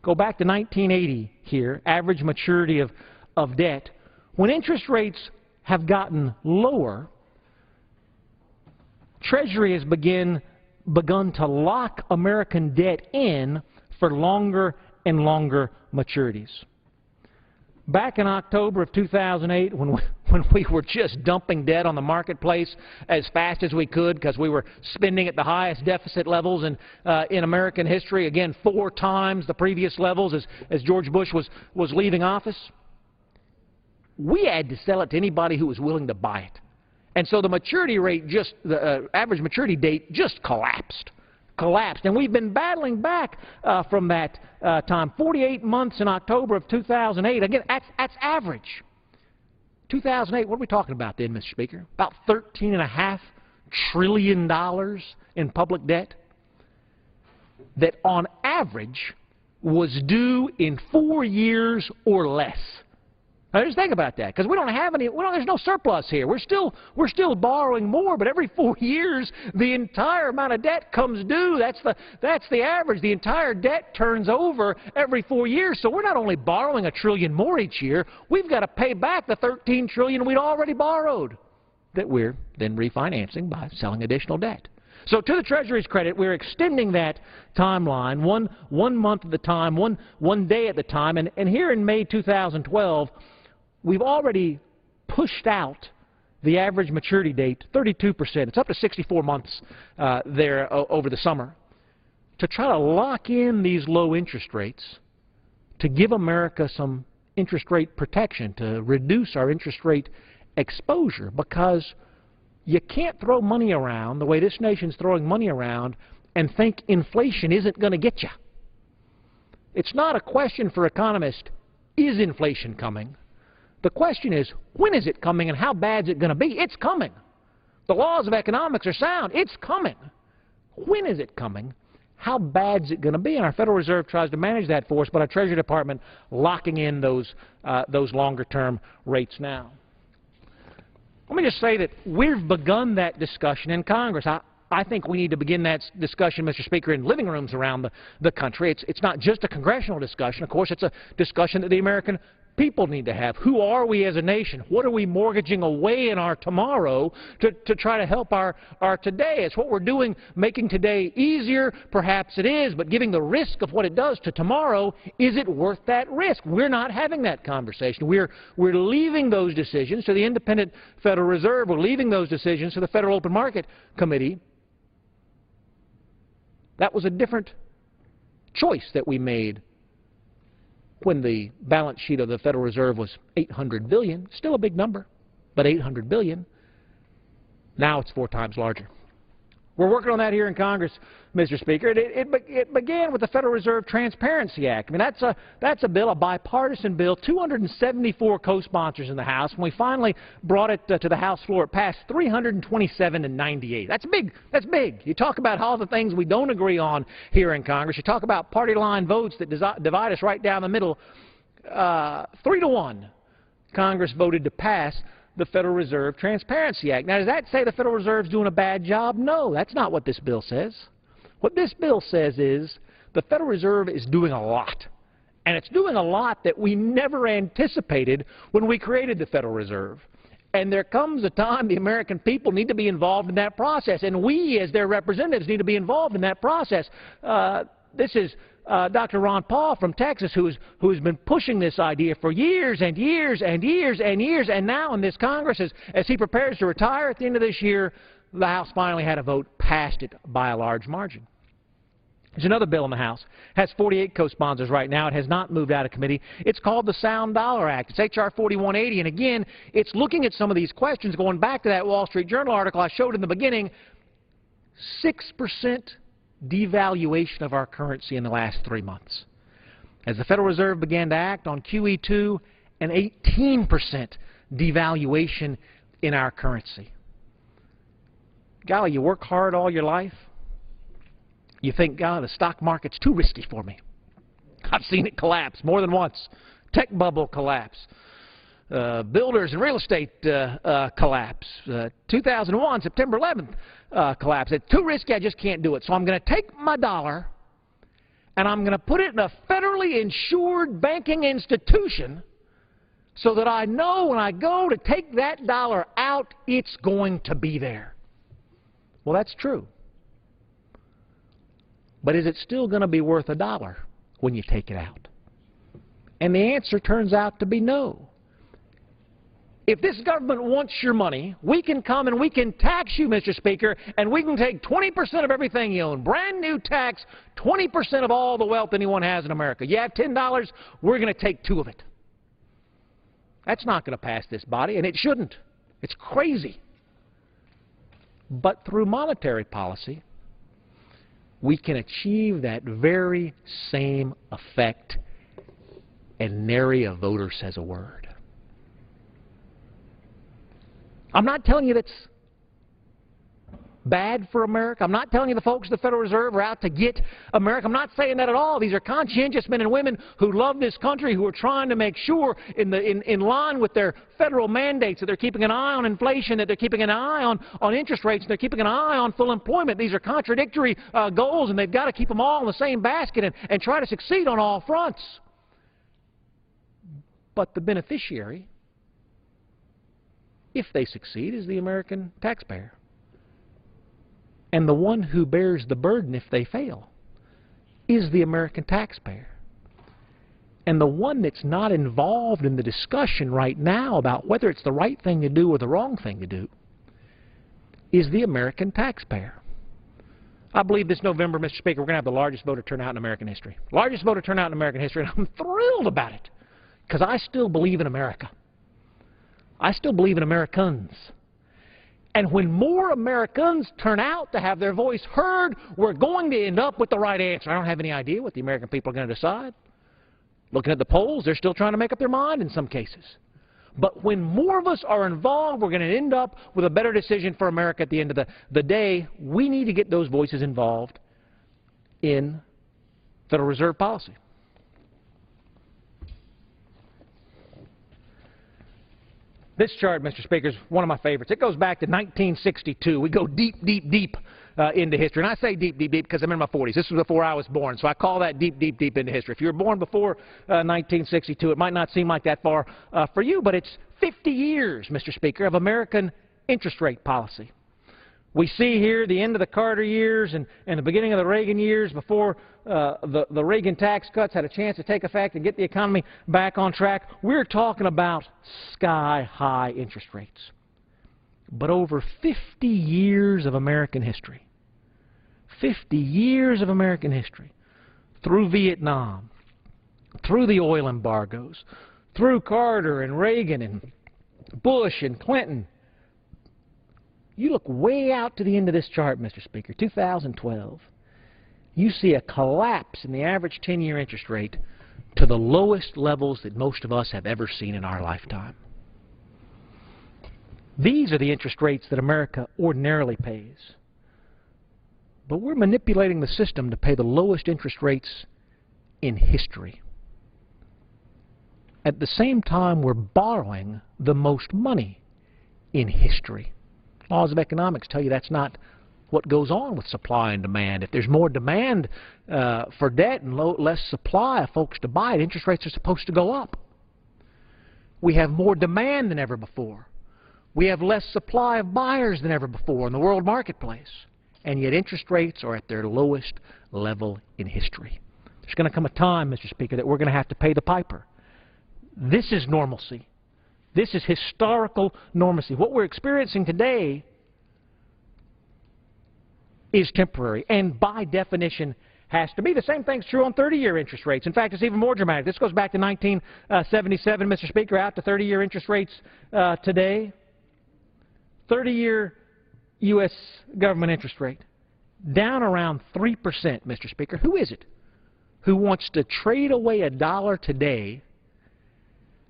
B: go back to 1980 here, average maturity of debt. When interest rates have gotten lower, Treasury has begun to lock American debt in for longer and longer maturities. Back in October of 2008, when we were just dumping debt on the marketplace as fast as we could because we were spending at the highest deficit levels in American history, again, 4 times the previous levels as George Bush was leaving office, we had to sell it to anybody who was willing to buy it. And so the maturity rate, the average maturity date just collapsed. And we've been battling back from that time. 48 months in October of 2008. Again, that's average. 2008, what are we talking about then, Mr. Speaker? About $13.5 trillion in public debt that on average was due in 4 years or less. Now, just think about that, because we don't have any. There's no surplus here. We're still borrowing more, but every 4 years, the entire amount of debt comes due. That's the average. The entire debt turns over every 4 years. So we're not only borrowing $1 trillion more each year. We've got to pay back the $13 trillion we'd already borrowed, that we're then refinancing by selling additional debt. So to the Treasury's credit, we're extending that timeline one month at a time, one day at a time. And here in May 2012, we've already pushed out the average maturity date 32%. It's up to 64 months there over the summer to try to lock in these low interest rates, to give America some interest rate protection, to reduce our interest rate exposure, because you can't throw money around the way this nation's throwing money around and think inflation isn't going to get you. It's not a question for economists, is inflation coming? The question is, when is it coming and how bad is it going to be? It's coming. The laws of economics are sound. It's coming. When is it coming? How bad is it going to be? And our Federal Reserve tries to manage that for us, but our Treasury Department locking in those longer-term rates now. Let me just say that we've begun that discussion in Congress. I think we need to begin that discussion, Mr. Speaker, in living rooms around the country. It's not just a congressional discussion. Of course, it's a discussion that the American people need to have. Who are we as a nation? What are we mortgaging away in our tomorrow to try to help our today? It's what we're doing, making today easier. Perhaps it is, but giving the risk of what it does to tomorrow, is it worth that risk? We're not having that conversation. We're leaving those decisions to the independent Federal Reserve. We're leaving those decisions to the Federal Open Market Committee. That was a different choice that we made when the balance sheet of the Federal Reserve was $800 billion. Still a big number, but $800 billion. Now it's 4 times larger. We're working on that here in Congress, Mr. Speaker. It began with the Federal Reserve Transparency Act. I mean, that's a bill, a bipartisan bill, 274 co-sponsors in the House. When we finally brought it to the House floor, it passed 327 to 98. That's big. That's big. You talk about all the things we don't agree on here in Congress. You talk about party line votes that divide us right down the middle. 3-1, Congress voted to pass the Federal Reserve Transparency Act. Now, does that say the Federal Reserve's doing a bad job? No, that's not what this bill says. What this bill says is the Federal Reserve is doing a lot. And it's doing a lot that we never anticipated when we created the Federal Reserve. And there comes a time the American people need to be involved in that process. And we, as their representatives, need to be involved in that process. This is Dr. Ron Paul from Texas, who's been pushing this idea for years and years and years and years, and now in this Congress, as he prepares to retire at the end of this year, the House finally had a vote, passed it by a large margin. There's another bill in the House. It has 48 co-sponsors right now. It has not moved out of committee. It's called the Sound Dollar Act. It's H.R. 4180, and again, it's looking at some of these questions, going back to that Wall Street Journal article I showed in the beginning. 6% devaluation of our currency in the last 3 months. As the Federal Reserve began to act on QE2, an 18% devaluation in our currency. Golly, you work hard all your life. You think, God, the stock market's too risky for me. I've seen it collapse more than once. Tech bubble collapse. Builders and real estate collapse. 2001, September 11th, collapse. It's too risky, I just can't do it. So I'm going to take my dollar and I'm going to put it in a federally insured banking institution so that I know when I go to take that dollar out, it's going to be there. Well, that's true. But is it still going to be worth $1 when you take it out? And the answer turns out to be no. If this government wants your money, we can come and we can tax you, Mr. Speaker, and we can take 20% of everything you own. Brand new tax, 20% of all the wealth anyone has in America. You have $10, we're going to take 2 of it. That's not going to pass this body, and it shouldn't. It's crazy. But through monetary policy, we can achieve that very same effect, and nary a voter says a word. I'm not telling you that's bad for America. I'm not telling you the folks at the Federal Reserve are out to get America. I'm not saying that at all. These are conscientious men and women who love this country, who are trying to make sure in line with their federal mandates that they're keeping an eye on inflation, that they're keeping an eye on interest rates, and they're keeping an eye on full employment. These are contradictory goals, and they've got to keep them all in the same basket and try to succeed on all fronts. But the beneficiary, if they succeed, is the American taxpayer. And the one who bears the burden if they fail is the American taxpayer. And the one that's not involved in the discussion right now about whether it's the right thing to do or the wrong thing to do is the American taxpayer. I believe this November, Mr. Speaker, we're going to have the largest voter turnout in American history. Largest voter turnout in American history, and I'm thrilled about it because I still believe in America. I still believe in Americans. And when more Americans turn out to have their voice heard, we're going to end up with the right answer. I don't have any idea what the American people are going to decide. Looking at the polls, they're still trying to make up their mind in some cases. But when more of us are involved, we're going to end up with a better decision for America at the end of the day. We need to get those voices involved in Federal Reserve policy. This chart, Mr. Speaker, is one of my favorites. It goes back to 1962. We go deep, deep, deep into history. And I say deep, deep, deep because I'm in my 40s. This was before I was born, so I call that deep, deep, deep into history. If you were born before 1962, it might not seem like that far for you, but it's 50 years, Mr. Speaker, of American interest rate policy. We see here the end of the Carter years and the beginning of the Reagan years before the Reagan tax cuts had a chance to take effect and get the economy back on track. We're talking about sky-high interest rates. But over 50 years of American history, 50 years of American history, through Vietnam, through the oil embargoes, through Carter and Reagan and Bush and Clinton, you look way out to the end of this chart, Mr. Speaker, 2012, you see a collapse in the average 10-year interest rate to the lowest levels that most of us have ever seen in our lifetime. These are the interest rates that America ordinarily pays. But we're manipulating the system to pay the lowest interest rates in history. At the same time, we're borrowing the most money in history. Laws of economics tell you that's not what goes on with supply and demand. If there's more demand for debt and less supply of folks to buy it, interest rates are supposed to go up. We have more demand than ever before. We have less supply of buyers than ever before in the world marketplace. And yet interest rates are at their lowest level in history. There's going to come a time, Mr. Speaker, that we're going to have to pay the piper. This is normalcy. This is historical normalcy. What we're experiencing today is temporary and by definition has to be. The same thing's true on 30-year interest rates. In fact, it's even more dramatic. This goes back to 1977, Mr. Speaker, out to 30-year interest rates today. 30-year U.S. government interest rate down around 3%, Mr. Speaker. Who is it who wants to trade away a dollar today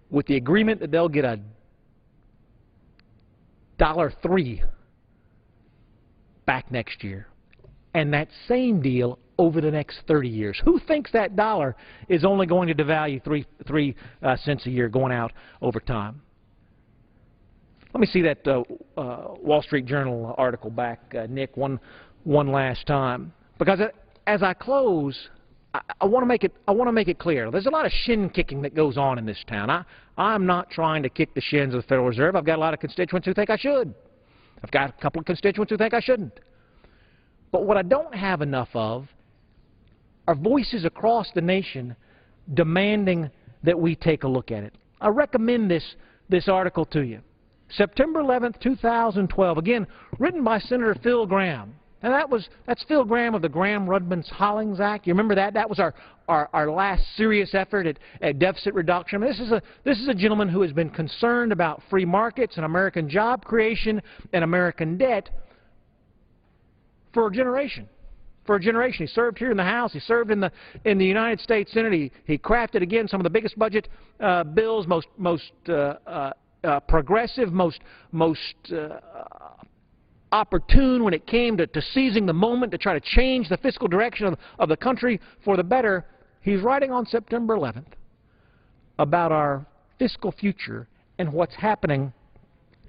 B: with the agreement that they'll get a $1.03 back next year, and that same deal over the next 30 years? Who thinks that dollar is only going to devalue 3 cents a year going out over time? Let me see that Wall Street Journal article back, Nick, one last time, because as I close, I want to make it clear. There's a lot of shin kicking that goes on in this town. I'm not trying to kick the shins of the Federal Reserve. I've got a lot of constituents who think I should. I've got a couple of constituents who think I shouldn't. But what I don't have enough of are voices across the nation demanding that we take a look at it. I recommend this article to you. September 11th, 2012, again, written by Senator Phil Gramm. And that's Phil Gramm of the Gramm-Rudman-Hollings Act. You remember that? That was our last serious effort at deficit reduction. This is a gentleman who has been concerned about free markets and American job creation and American debt for a generation. For a generation. He served here in the House. He served in the United States Senate. He crafted, again, some of the biggest budget bills, most progressive, most opportune when it came to seizing the moment to try to change the fiscal direction of the country for the better. He's writing on September 11th about our fiscal future and what's happening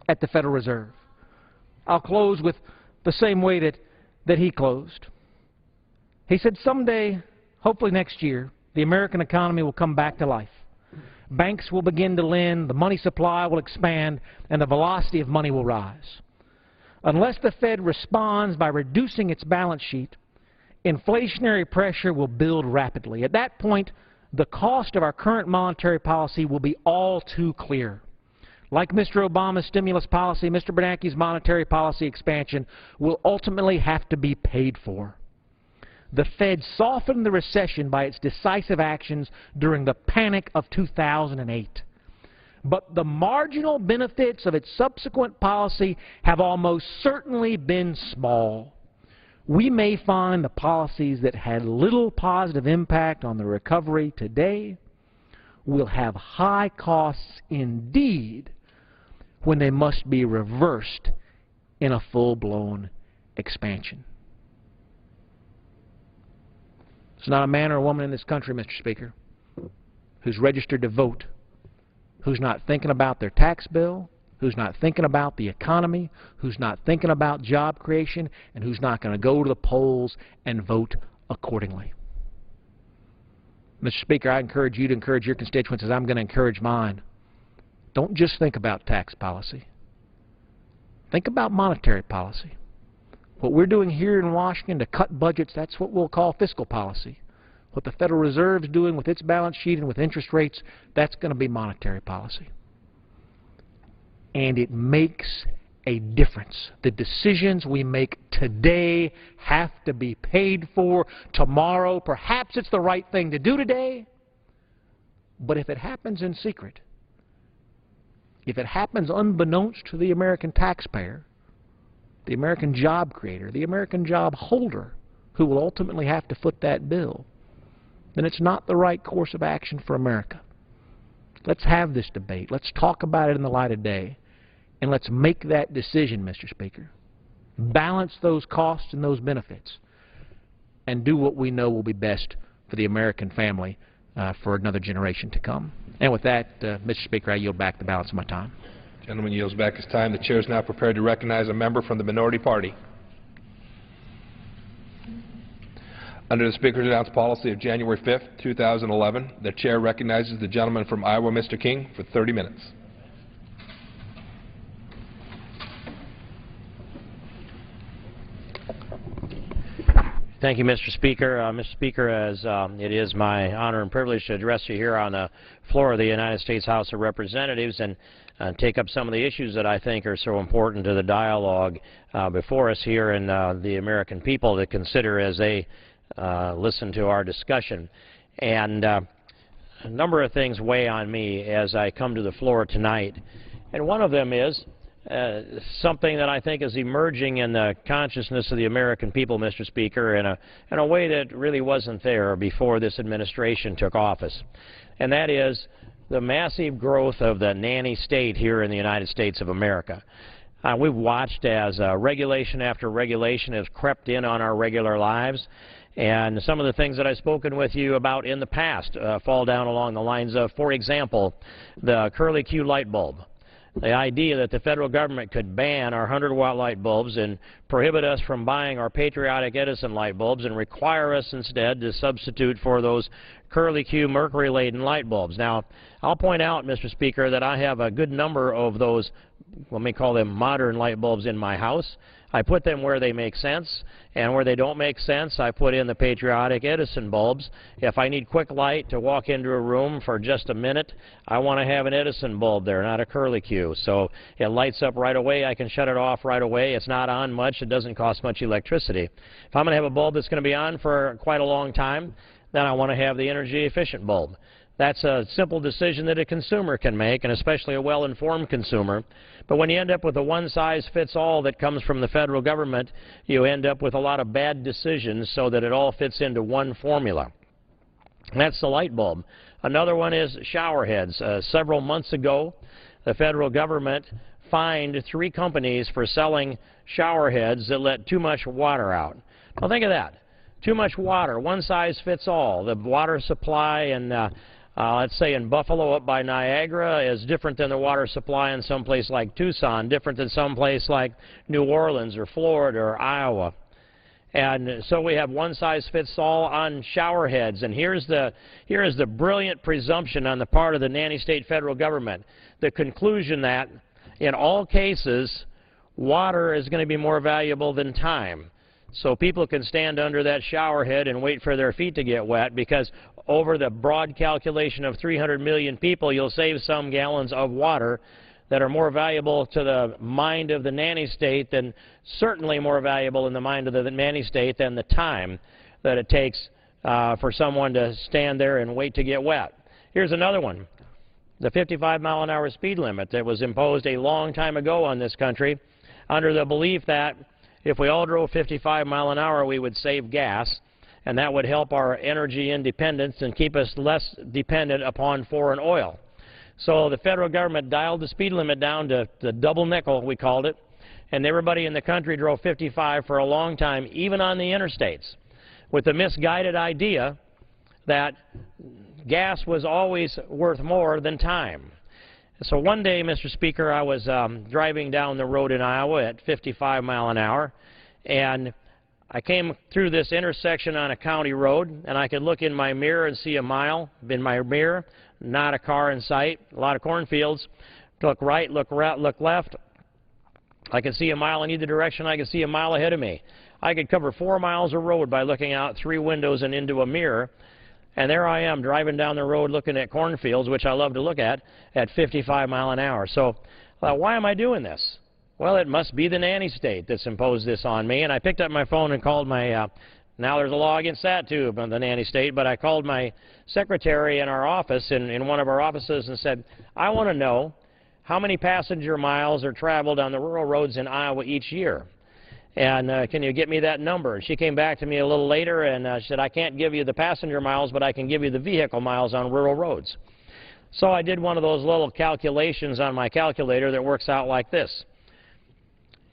B: at the Federal Reserve. I'll close with the same way that he closed. He said, someday, hopefully next year, the American economy will come back to life. Banks will begin to lend, the money supply will expand, and the velocity of money will rise. Unless the Fed responds by reducing its balance sheet, inflationary pressure will build rapidly. At that point, the cost of our current monetary policy will be all too clear. Like Mr. Obama's stimulus policy, Mr. Bernanke's monetary policy expansion will ultimately have to be paid for. The Fed softened the recession by its decisive actions during the panic of 2008. But the marginal benefits of its subsequent policy have almost certainly been small. We may find the policies that had little positive impact on the recovery today will have high costs indeed when they must be reversed in a full-blown expansion. There's not a man or a woman in this country, Mr. Speaker, who's registered to vote, who's not thinking about their tax bill, who's not thinking about the economy, who's not thinking about job creation, and who's not going to go to the polls and vote accordingly. Mr. Speaker, I encourage you to encourage your constituents as I'm going to encourage mine. Don't just think about tax policy. Think about monetary policy. What we're doing here in Washington to cut budgets, that's what we'll call fiscal policy. What the Federal Reserve is doing with its balance sheet and with interest rates, that's going to be monetary policy. And it makes a difference. The decisions we make today have to be paid for tomorrow. Perhaps it's the right thing to do today, but if it happens in secret, if it happens unbeknownst to the American taxpayer, the American job creator, the American job holder, who will ultimately have to foot that bill, then it's not the right course of action for America. Let's have this debate. Let's talk about it in the light of day. And let's make that decision, Mr. Speaker. Balance those costs and those benefits and do what we know will be best for the American family for another generation to come. And with that, Mr. Speaker, I yield back the balance of my time.
F: Gentleman yields back his time. The chair is now prepared to recognize a member from the minority party. Under the Speaker's announced policy of January 5th, 2011, the chair recognizes the gentleman from Iowa, Mr. King, for 30 minutes.
G: Thank you, Mr. Speaker. Mr. Speaker, as it is my honor and privilege to address you here on the floor of the United States House of Representatives and take up some of the issues that I think are so important to the dialogue before us here and the American people to consider as they listen to our discussion. And a number of things weigh on me as I come to the floor tonight. And one of them is something that I think is emerging in the consciousness of the American people, Mr. Speaker, in a way that really wasn't there before this administration took office. And that is the massive growth of the nanny state here in the United States of America. We've watched as regulation after regulation has crept in on our regular lives. And some of the things that I've spoken with you about in the past fall down along the lines of, for example, the curly-Q light bulb. The idea that the federal government could ban our 100-watt light bulbs and prohibit us from buying our patriotic Edison light bulbs and require us instead to substitute for those curly-Q mercury-laden light bulbs. Now, I'll point out, Mr. Speaker, that I have a good number of those, let me call them modern light bulbs in my house. I put them where they make sense, and where they don't make sense, I put in the patriotic Edison bulbs. If I need quick light to walk into a room for just a minute, I want to have an Edison bulb there, not a curly-Q. So it lights up right away. I can shut it off right away. It's not on much. It doesn't cost much electricity. If I'm going to have a bulb that's going to be on for quite a long time, then I want to have the energy-efficient bulb. That's a simple decision that a consumer can make, and especially a well-informed consumer. But when you end up with a one-size-fits-all that comes from the federal government, you end up with a lot of bad decisions so that it all fits into one formula. And that's the light bulb. Another one is shower heads. Several months ago, the federal government fined 3 companies for selling shower heads that let too much water out. Now think of that. Too much water, one size fits all. The water supply in let's say in Buffalo up by Niagara is different than the water supply in some place like Tucson, different than some place like New Orleans or Florida or Iowa. And so we have one size fits all on shower heads. And here is the brilliant presumption on the part of the nanny state federal government. The conclusion that in all cases water is going to be more valuable than time. So people can stand under that shower head and wait for their feet to get wet, because over the broad calculation of 300 million people, you'll save some gallons of water that are more valuable to the mind of the nanny state than, certainly more valuable in the mind of the nanny state than the time that it takes for someone to stand there and wait to get wet. Here's another one. The 55-mile-an-hour speed limit that was imposed a long time ago on this country under the belief that if we all drove 55 mile an hour, we would save gas, and that would help our energy independence and keep us less dependent upon foreign oil. So the federal government dialed the speed limit down to the double nickel, we called it, and everybody in the country drove 55 for a long time, even on the interstates, with the misguided idea that gas was always worth more than time. So one day, Mr. Speaker, I was driving down the road in Iowa at 55 mile an hour, and I came through this intersection on a county road, and I could look in my mirror and see a mile in my mirror, not a car in sight, a lot of cornfields. Look right, look left. I could see a mile in either direction. I could see a mile ahead of me. I could cover 4 miles of road by looking out 3 windows and into a mirror. And there I am driving down the road looking at cornfields, which I love to look at 55 mile an hour. So why am I doing this? Well, it must be the nanny state that's imposed this on me. And I picked up my phone and called my, now there's a law against that too, the nanny state, but I called my secretary in our office, in one of our offices, and said, I want to know how many passenger miles are traveled on the rural roads in Iowa each year. And can you get me that number? And she came back to me a little later and she said, I can't give you the passenger miles, but I can give you the vehicle miles on rural roads. So I did one of those little calculations on my calculator that works out like this.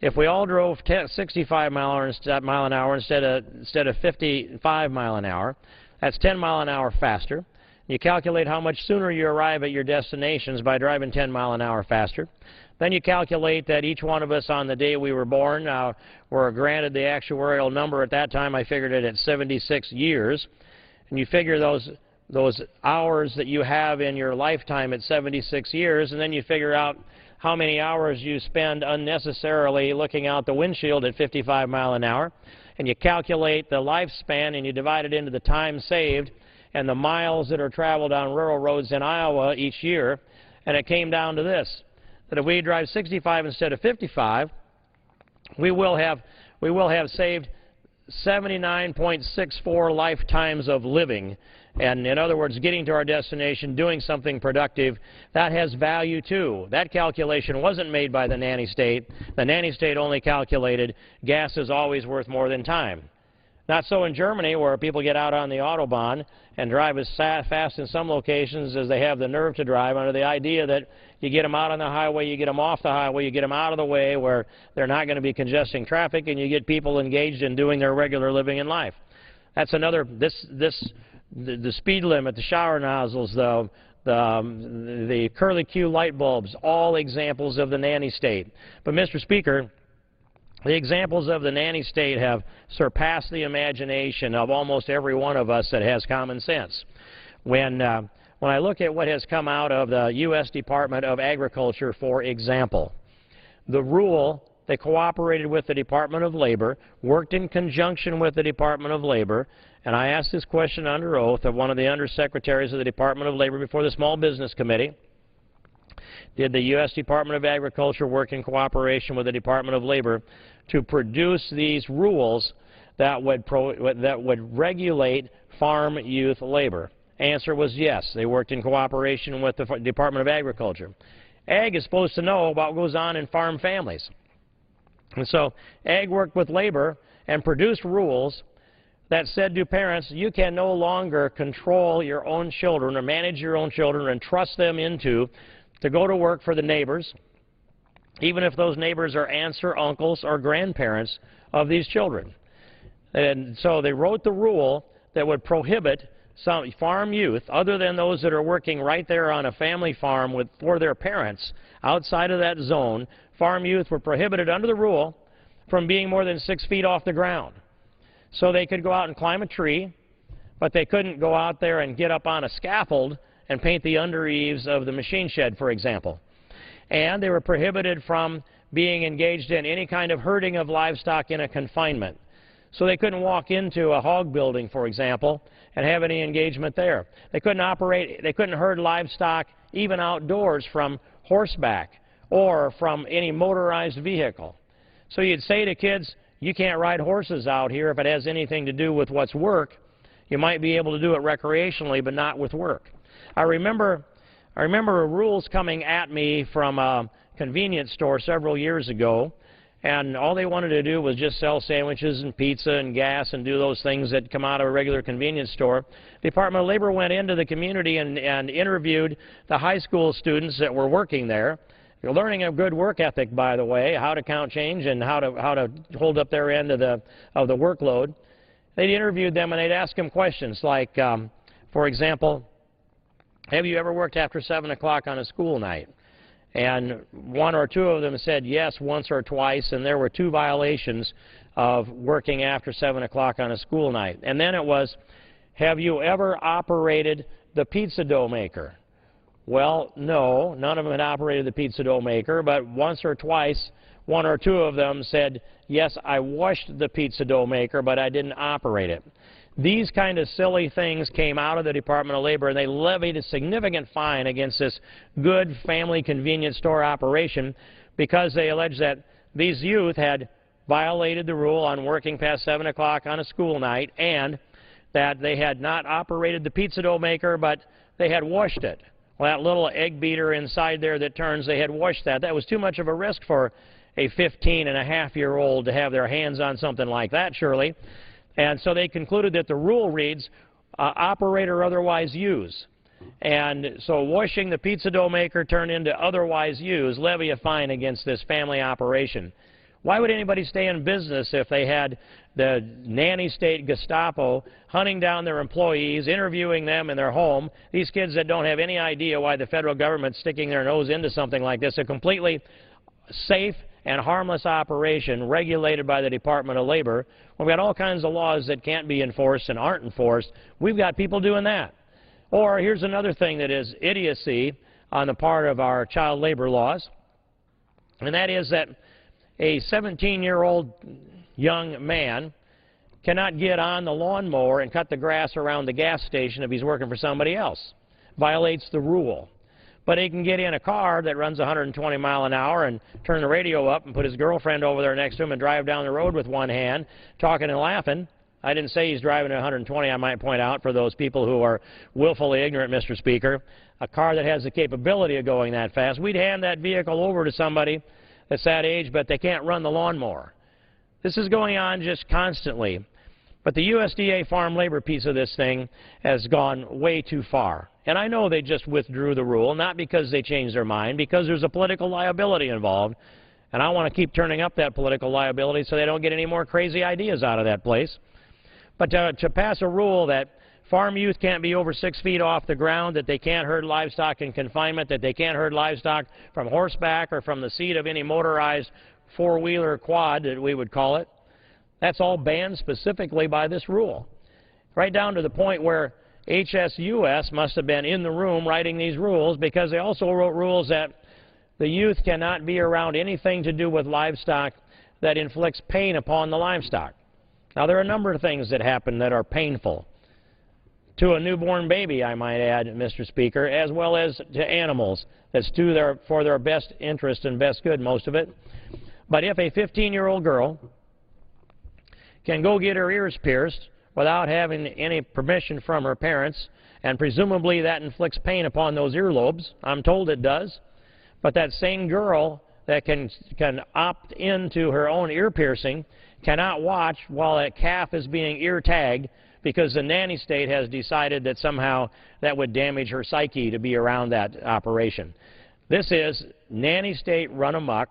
G: If we all drove 65 mile an hour instead of 55 mile an hour, that's 10 mile an hour faster. You calculate how much sooner you arrive at your destinations by driving 10 mile an hour faster. Then you calculate that each one of us on the day we were born were granted the actuarial number. At that time, I figured it at 76 years. And you figure those hours that you have in your lifetime at 76 years, and then you figure out how many hours you spend unnecessarily looking out the windshield at 55 mile an hour. And you calculate the lifespan, and you divide it into the time saved and the miles that are traveled on rural roads in Iowa each year. And it came down to this, that if we drive 65 instead of 55, we will have saved 79.64 lifetimes of living. And in other words, getting to our destination, doing something productive, that has value too. That calculation wasn't made by the nanny state. The nanny state only calculated gas is always worth more than time. Not so in Germany, where people get out on the Autobahn and drive as fast in some locations as they have the nerve to drive, under the idea that you get them out on the highway, you get them off the highway, you get them out of the way where they're not going to be congesting traffic, and you get people engaged in doing their regular living in life. That's another, the speed limit, the shower nozzles, the curly Q light bulbs, all examples of the nanny state. But Mr. Speaker, the examples of the nanny state have surpassed the imagination of almost every one of us that has common sense. When I look at what has come out of the U.S. Department of Agriculture, for example, the rule they cooperated with the Department of Labor, worked in conjunction with the Department of Labor, and I asked this question under oath of one of the undersecretaries of the Department of Labor before the Small Business Committee. Did the U.S. Department of Agriculture work in cooperation with the Department of Labor to produce these rules that would regulate farm youth labor? Answer was yes. They worked in cooperation with the Department of Agriculture. Ag is supposed to know about what goes on in farm families. And so Ag worked with Labor and produced rules that said to parents, you can no longer control your own children or manage your own children and trust them to go to work for the neighbors, even if those neighbors are aunts or uncles or grandparents of these children. And so they wrote the rule that would prohibit some farm youth, other than those that are working right there on a family farm for their parents, outside of that zone. Farm youth were prohibited under the rule from being more than 6 feet off the ground. So they could go out and climb a tree, but they couldn't go out there and get up on a scaffold and paint the under eaves of the machine shed, for example. And they were prohibited from being engaged in any kind of herding of livestock in a confinement. So they couldn't walk into a hog building, for example, and have any engagement there. They couldn't herd livestock even outdoors from horseback or from any motorized vehicle. So you'd say to kids, you can't ride horses out here if it has anything to do with what's work. You might be able to do it recreationally, but not with work. I remember rules coming at me from a convenience store several years ago, and all they wanted to do was just sell sandwiches and pizza and gas and do those things that come out of a regular convenience store. The Department of Labor went into the community and interviewed the high school students that were working there. They're learning a good work ethic, by the way, how to count change and how to hold up their end of the workload. They'd interviewed them and they'd ask them questions like, for example, have you ever worked after 7 o'clock on a school night? And one or two of them said yes once or twice, and there were 2 violations of working after 7 o'clock on a school night. And then it was, have you ever operated the pizza dough maker? Well, no, none of them had operated the pizza dough maker, but once or twice, 1 or 2 of them said, yes, I washed the pizza dough maker, but I didn't operate it. These kind of silly things came out of the Department of Labor, and they levied a significant fine against this good family convenience store operation because they alleged that these youth had violated the rule on working past 7 o'clock on a school night and that they had not operated the pizza dough maker, but they had washed it. Well, that little egg beater inside there that turns, they had washed that. That was too much of a risk for a 15-and-a-half-year-old to have their hands on something like that, surely. And so they concluded that the rule reads, operate or otherwise use. And so washing the pizza dough maker turned into otherwise use, levy a fine against this family operation. Why would anybody stay in business if they had the nanny state Gestapo hunting down their employees, interviewing them in their home? These kids that don't have any idea why the federal government's sticking their nose into something like this, a completely safe and harmless operation regulated by the Department of Labor. We've got all kinds of laws that can't be enforced and aren't enforced. We've got people doing that. Or here's another thing that is idiocy on the part of our child labor laws, and that is that a 17-year-old young man cannot get on the lawnmower and cut the grass around the gas station if he's working for somebody else. Violates the rule. But he can get in a car that runs 120 miles an hour and turn the radio up and put his girlfriend over there next to him and drive down the road with one hand, talking and laughing. I didn't say he's driving at 120, I might point out, for those people who are willfully ignorant, Mr. Speaker. A car that has the capability of going that fast, we'd hand that vehicle over to somebody that's that age, but they can't run the lawnmower. This is going on just constantly. But the USDA farm labor piece of this thing has gone way too far. And I know they just withdrew the rule, not because they changed their mind, because there's a political liability involved. And I want to keep turning up that political liability so they don't get any more crazy ideas out of that place. But to pass a rule that farm youth can't be over 6 feet off the ground, that they can't herd livestock in confinement, that they can't herd livestock from horseback or from the seat of any motorized four-wheeler quad, that we would call it, that's all banned specifically by this rule. Right down to the point where HSUS must have been in the room writing these rules, because they also wrote rules that the youth cannot be around anything to do with livestock that inflicts pain upon the livestock. Now, there are a number of things that happen that are painful to a newborn baby, I might add, Mr. Speaker, as well as to animals. That's for their best interest and best good, most of it. But if a 15-year-old girl can go get her ears pierced without having any permission from her parents, and presumably that inflicts pain upon those earlobes, I'm told it does, but that same girl that can opt into her own ear piercing cannot watch while a calf is being ear tagged because the nanny state has decided that somehow that would damage her psyche to be around that operation. This is nanny state run amok.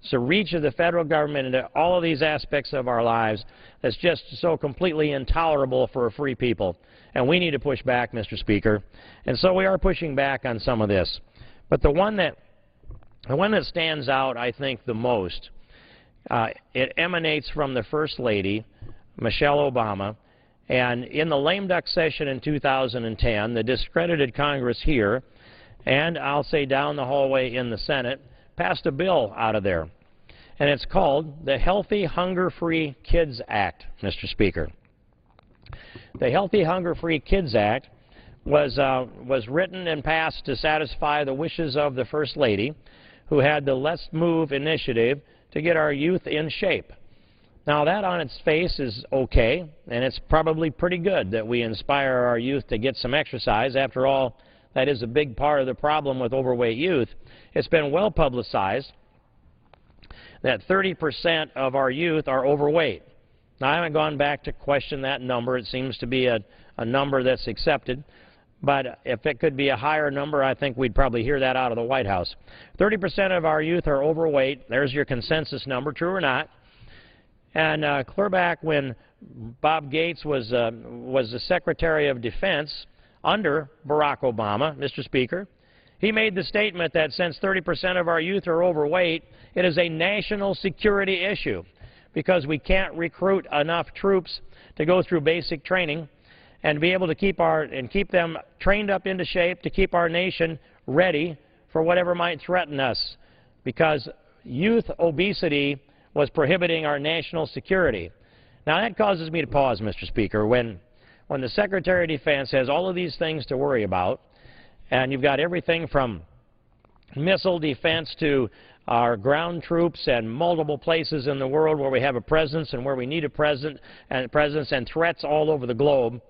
G: It's a reach of the federal government into all of these aspects of our lives that's just so completely intolerable for a free people. And we need to push back, Mr. Speaker. And so we are pushing back on some of this. But the one that stands out, I think, the most, it emanates from the First Lady, Michelle Obama. And in the lame duck session in 2010, the discredited Congress here, and I'll say down the hallway in the Senate, passed a bill out of there. and it's called the Healthy Hunger-Free Kids Act, Mr. Speaker. The Healthy Hunger-Free Kids Act was written and passed to satisfy the wishes of the First Lady, who had the Let's Move initiative to get our youth in shape. Now, that on its face is okay, and it's probably pretty good that we inspire our youth to get some exercise. After all, that is a big part of the problem with overweight youth. It's been well publicized that 30% of our youth are overweight. Now, I haven't gone back to question that number. It seems to be a number that's accepted. But if it could be a higher number, I think we'd probably hear that out of the White House. 30% of our youth are overweight. There's your consensus number, true or not. And clear back when Bob Gates was the Secretary of Defense under Barack Obama, Mr. Speaker, he made the statement that since 30% of our youth are overweight, it is a national security issue because we can't recruit enough troops to go through basic training and be able to keep them trained up into shape to keep our nation ready for whatever might threaten us, because youth obesity was prohibiting our national security. Now, that causes me to pause, Mr. Speaker, when the Secretary of Defense has all of these things to worry about, and you've got everything from missile defense to our ground troops and multiple places in the world where we have a presence and where we need a presence and threats all over the globe,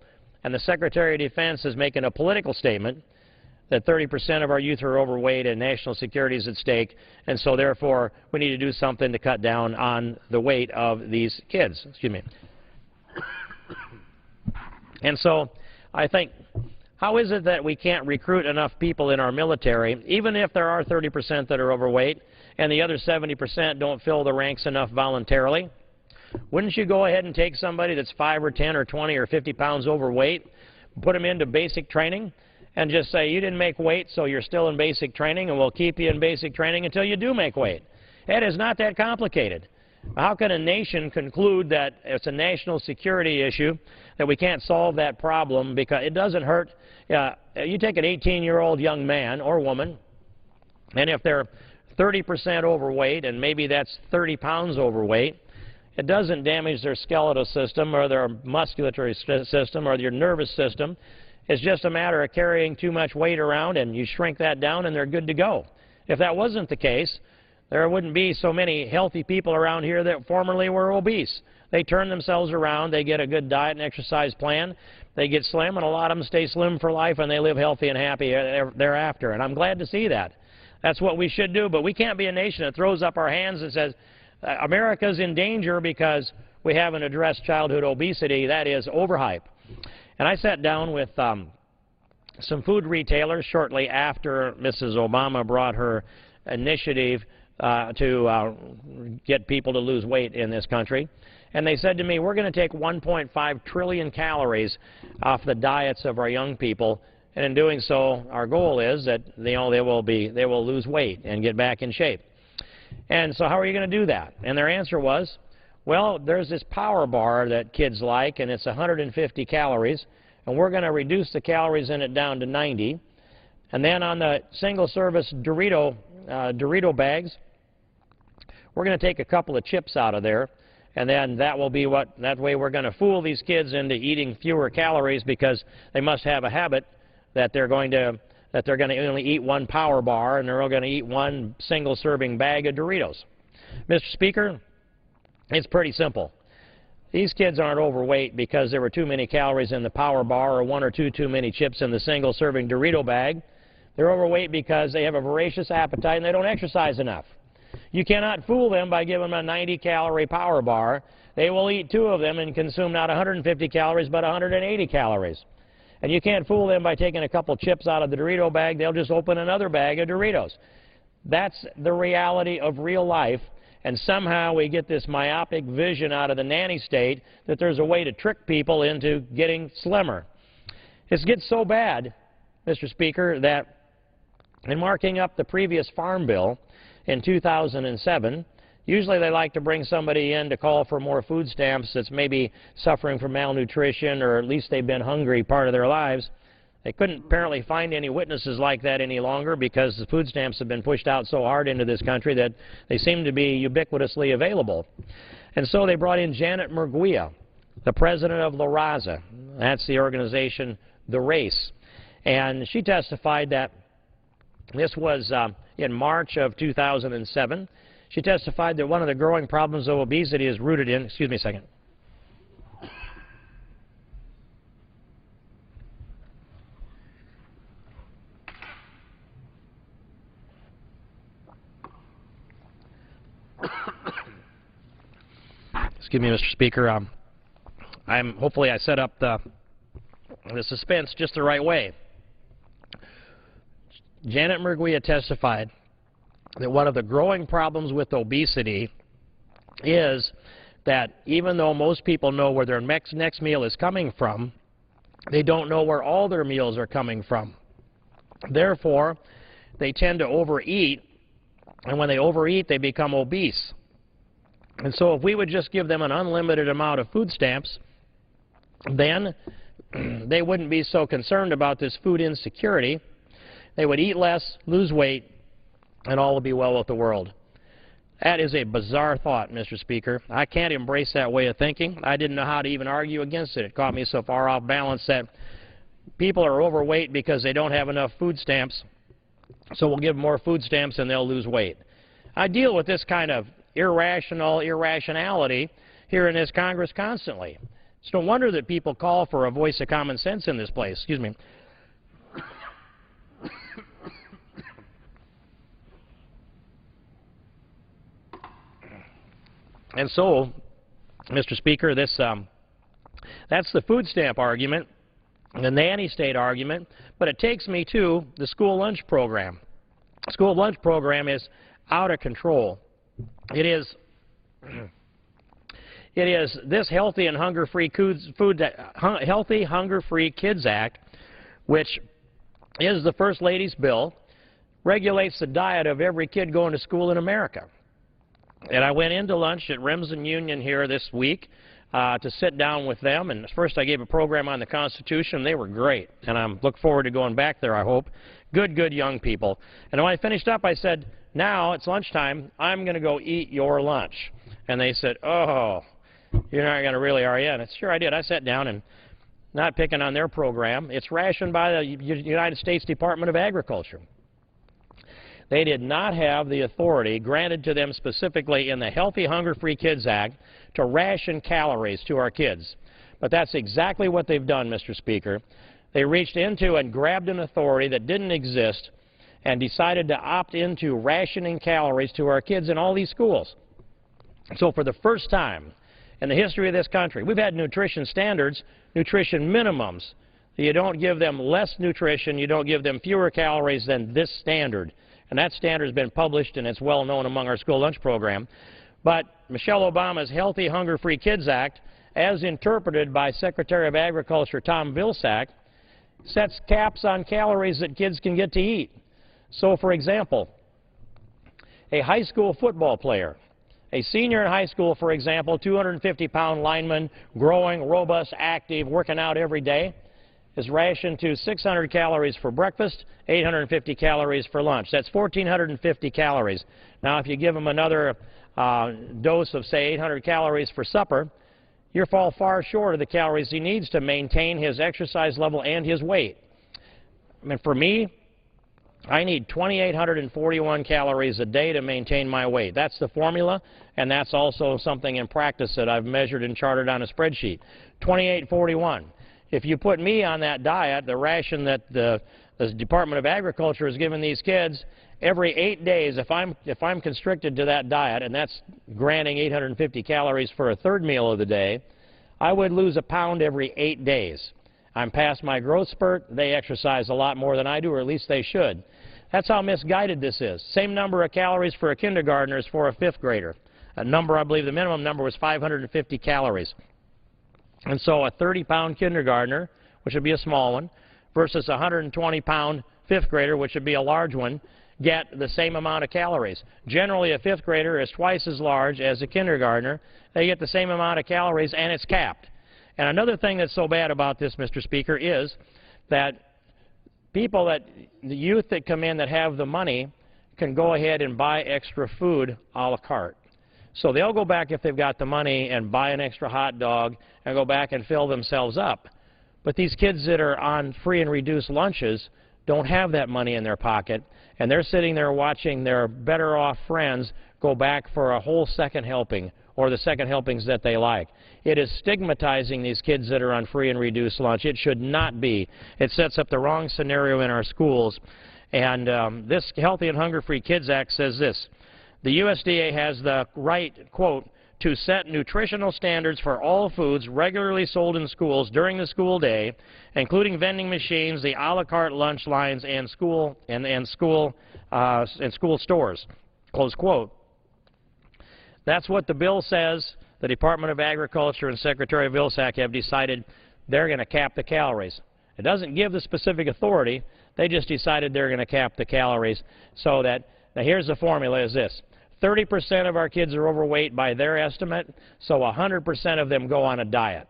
G: and the Secretary of Defense is making a political statement that 30% of our youth are overweight and national security is at stake, and so therefore we need to do something to cut down on the weight of these kids. Excuse me. And so I think, how is it that we can't recruit enough people in our military, even if there are 30% that are overweight and the other 70% don't fill the ranks enough voluntarily? Wouldn't you go ahead and take somebody that's 5 or 10 or 20 or 50 pounds overweight, put them into basic training, and just say, you didn't make weight, so you're still in basic training, and we'll keep you in basic training until you do make weight? It is not that complicated. How can a nation conclude that it's a national security issue, that we can't solve that problem? Because it doesn't hurt. You take an 18-year-old young man or woman, and if they're 30% overweight, and maybe that's 30 pounds overweight, it doesn't damage their skeletal system or their musculatory system or their nervous system. It's just a matter of carrying too much weight around, and you shrink that down and they're good to go. If that wasn't the case, there wouldn't be so many healthy people around here that formerly were obese. They turn themselves around, they get a good diet and exercise plan, they get slim, and a lot of them stay slim for life, and they live healthy and happy thereafter. And I'm glad to see that. That's what we should do, but we can't be a nation that throws up our hands and says, America's in danger because we haven't addressed childhood obesity. That is overhype. And I sat down with some food retailers shortly after Mrs. Obama brought her initiative to get people to lose weight in this country. And they said to me, we're going to take 1.5 trillion calories off the diets of our young people. And in doing so, our goal is that they will lose weight and get back in shape. And so how are you going to do that? And their answer was, well, there's this power bar that kids like, and it's 150 calories, and we're going to reduce the calories in it down to 90. And then on the single-service Dorito bags, we're going to take a couple of chips out of there, and then that way we're going to fool these kids into eating fewer calories because they must have a habit that they're going to only eat one power bar and they're all going to eat one single-serving bag of Doritos. Mr. Speaker, it's pretty simple. These kids aren't overweight because there were too many calories in the power bar or one or two too many chips in the single-serving Dorito bag. They're overweight because they have a voracious appetite and they don't exercise enough. You cannot fool them by giving them a 90-calorie power bar. They will eat two of them and consume not 150 calories but 180 calories. And you can't fool them by taking a couple chips out of the Dorito bag. They'll just open another bag of Doritos. That's the reality of real life. And somehow we get this myopic vision out of the nanny state that there's a way to trick people into getting slimmer. It gets so bad, Mr. Speaker, that in marking up the previous farm bill in 2007, usually they like to bring somebody in to call for more food stamps that's maybe suffering from malnutrition or at least they've been hungry part of their lives. They couldn't apparently find any witnesses like that any longer because the food stamps have been pushed out so hard into this country that they seem to be ubiquitously available. And so they brought in Janet Murguia, the president of La Raza. That's the organization, The Race. And she testified that this was in March of 2007. She testified that one of the growing problems of obesity is rooted in, excuse me a second. Excuse me, Mr. Speaker. Hopefully I set up the suspense just the right way. Janet Murguia testified that one of the growing problems with obesity is that even though most people know where their next meal is coming from, they don't know where all their meals are coming from. Therefore, they tend to overeat, and when they overeat, they become obese. And so if we would just give them an unlimited amount of food stamps, then they wouldn't be so concerned about this food insecurity. They would eat less, lose weight, and all would be well with the world. That is a bizarre thought, Mr. Speaker. I can't embrace that way of thinking. I didn't know how to even argue against it. It caught me so far off balance that people are overweight because they don't have enough food stamps, so we'll give them more food stamps and they'll lose weight. I deal with this kind of irrationality here in this Congress constantly. It's no wonder that people call for a voice of common sense in this place. Excuse me. And so, Mr. Speaker, that's the food stamp argument, the nanny state argument, but it takes me to the school lunch program. The school lunch program is out of control. It is this Healthy and Hunger-Free Healthy, Hunger-Free Kids Act, which is the First Lady's bill, regulates the diet of every kid going to school in America. And I went into lunch at Remsen Union here this week to sit down with them. And first I gave a program on the Constitution. They were great. And I look forward to going back there, I hope. Good young people. And when I finished up, I said, now it's lunchtime. I'm going to go eat your lunch. And they said, oh, you're not going to really, are you? And I said, sure I did. I sat down and not picking on their program. It's rationed by the United States Department of Agriculture. They did not have the authority granted to them specifically in the Healthy, Hunger-Free Kids Act to ration calories to our kids. But that's exactly what they've done, Mr. Speaker. They reached into and grabbed an authority that didn't exist and decided to opt into rationing calories to our kids in all these schools. So for the first time in the history of this country, we've had nutrition standards, nutrition minimums. You don't give them less nutrition, you don't give them fewer calories than this standard. And that standard has been published and it's well known among our school lunch program. But Michelle Obama's Healthy, Hunger-Free Kids Act, as interpreted by Secretary of Agriculture Tom Vilsack, sets caps on calories that kids can get to eat. So, for example, a high school football player, a senior in high school, for example, 250-pound lineman, growing, robust, active, working out every day, is rationed to 600 calories for breakfast, 850 calories for lunch. That's 1,450 calories. Now, if you give him another dose of, say, 800 calories for supper, you fall far short of the calories he needs to maintain his exercise level and his weight. I mean, for me, I need 2,841 calories a day to maintain my weight. That's the formula, and that's also something in practice that I've measured and charted on a spreadsheet. 2,841. If you put me on that diet, the ration that the Department of Agriculture has given these kids, every 8 days, if I'm constricted to that diet, and that's granting 850 calories for a third meal of the day, I would lose a pound every 8 days. I'm past my growth spurt. They exercise a lot more than I do, or at least they should. That's how misguided this is. Same number of calories for a kindergartner as for a fifth grader. A number, I believe the minimum number was 550 calories. And so a 30-pound kindergartner, which would be a small one, versus a 120-pound fifth grader, which would be a large one, get the same amount of calories. Generally, a fifth grader is twice as large as a kindergartner. They get the same amount of calories, and it's capped. And another thing that's so bad about this, Mr. Speaker, is that people that, the youth that come in that have the money can go ahead and buy extra food a la carte. So they'll go back if they've got the money and buy an extra hot dog and go back and fill themselves up. But these kids that are on free and reduced lunches don't have that money in their pocket, and they're sitting there watching their better off friends go back for a whole second helping or the second helpings that they like. It is stigmatizing these kids that are on free and reduced lunch. It should not be. It sets up the wrong scenario in our schools. And this Healthy and Hunger-Free Kids Act says this: the USDA has the right, quote, to set nutritional standards for all foods regularly sold in schools during the school day, including vending machines, the a la carte lunch lines, and school stores, close quote. That's what the bill says. The Department of Agriculture and Secretary Vilsack have decided they're going to cap the calories. It doesn't give the specific authority. They just decided they're going to cap the calories so that, now here's the formula is this: 30% of our kids are overweight by their estimate, so 100% of them go on a diet.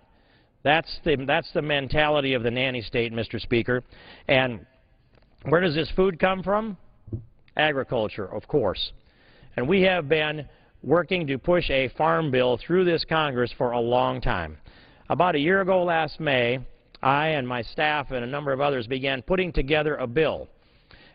G: That's the mentality of the nanny state, Mr. Speaker. And where does this food come from? Agriculture, of course. And we have been working to push a farm bill through this Congress for a long time. About a year ago last May, I and my staff and a number of others began putting together a bill.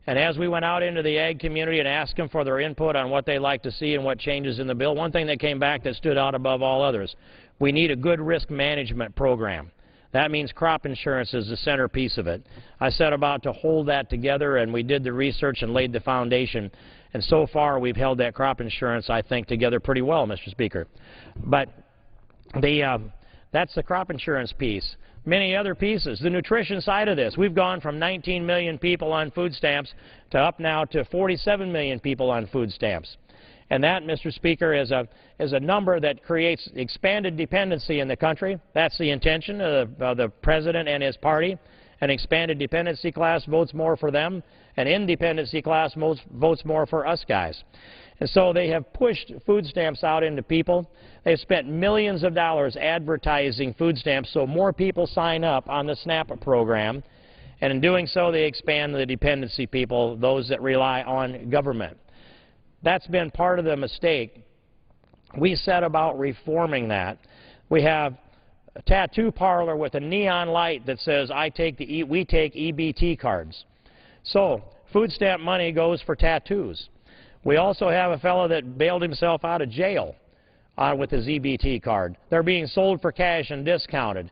G: And as we went out into the ag community and asked them for their input on what they'd like to see and what changes in the bill, one thing that came back that stood out above all others: we need a good risk management program. That means crop insurance is the centerpiece of it. I set about to hold that together, and we did the research and laid the foundation. And so far, we've held that crop insurance, I think, together pretty well, Mr. Speaker. But that's the crop insurance piece. Many other pieces. The nutrition side of this. We've gone from 19 million people on food stamps to up now to 47 million people on food stamps. And that, Mr. Speaker, is a number that creates expanded dependency in the country. That's the intention of the President and his party. An expanded dependency class votes more for them. An independency class votes more for us guys. And so they have pushed food stamps out into people. They've spent millions of dollars advertising food stamps so more people sign up on the SNAP program. And in doing so, they expand the dependency people, those that rely on government. That's been part of the mistake. We set about reforming that. We have a tattoo parlor with a neon light that says, we take EBT cards. So food stamp money goes for tattoos. We also have a fellow that bailed himself out of jail with his EBT card. They're being sold for cash and discounted.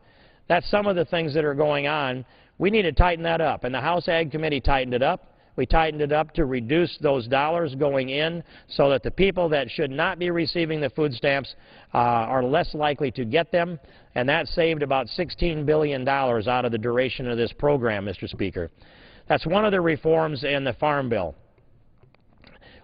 G: That's some of the things that are going on. We need to tighten that up, and the House Ag Committee tightened it up. We tightened it up to reduce those dollars going in so that the people that should not be receiving the food stamps are less likely to get them, and that saved about $16 billion out of the duration of this program, Mr. Speaker. That's one of the reforms in the Farm Bill.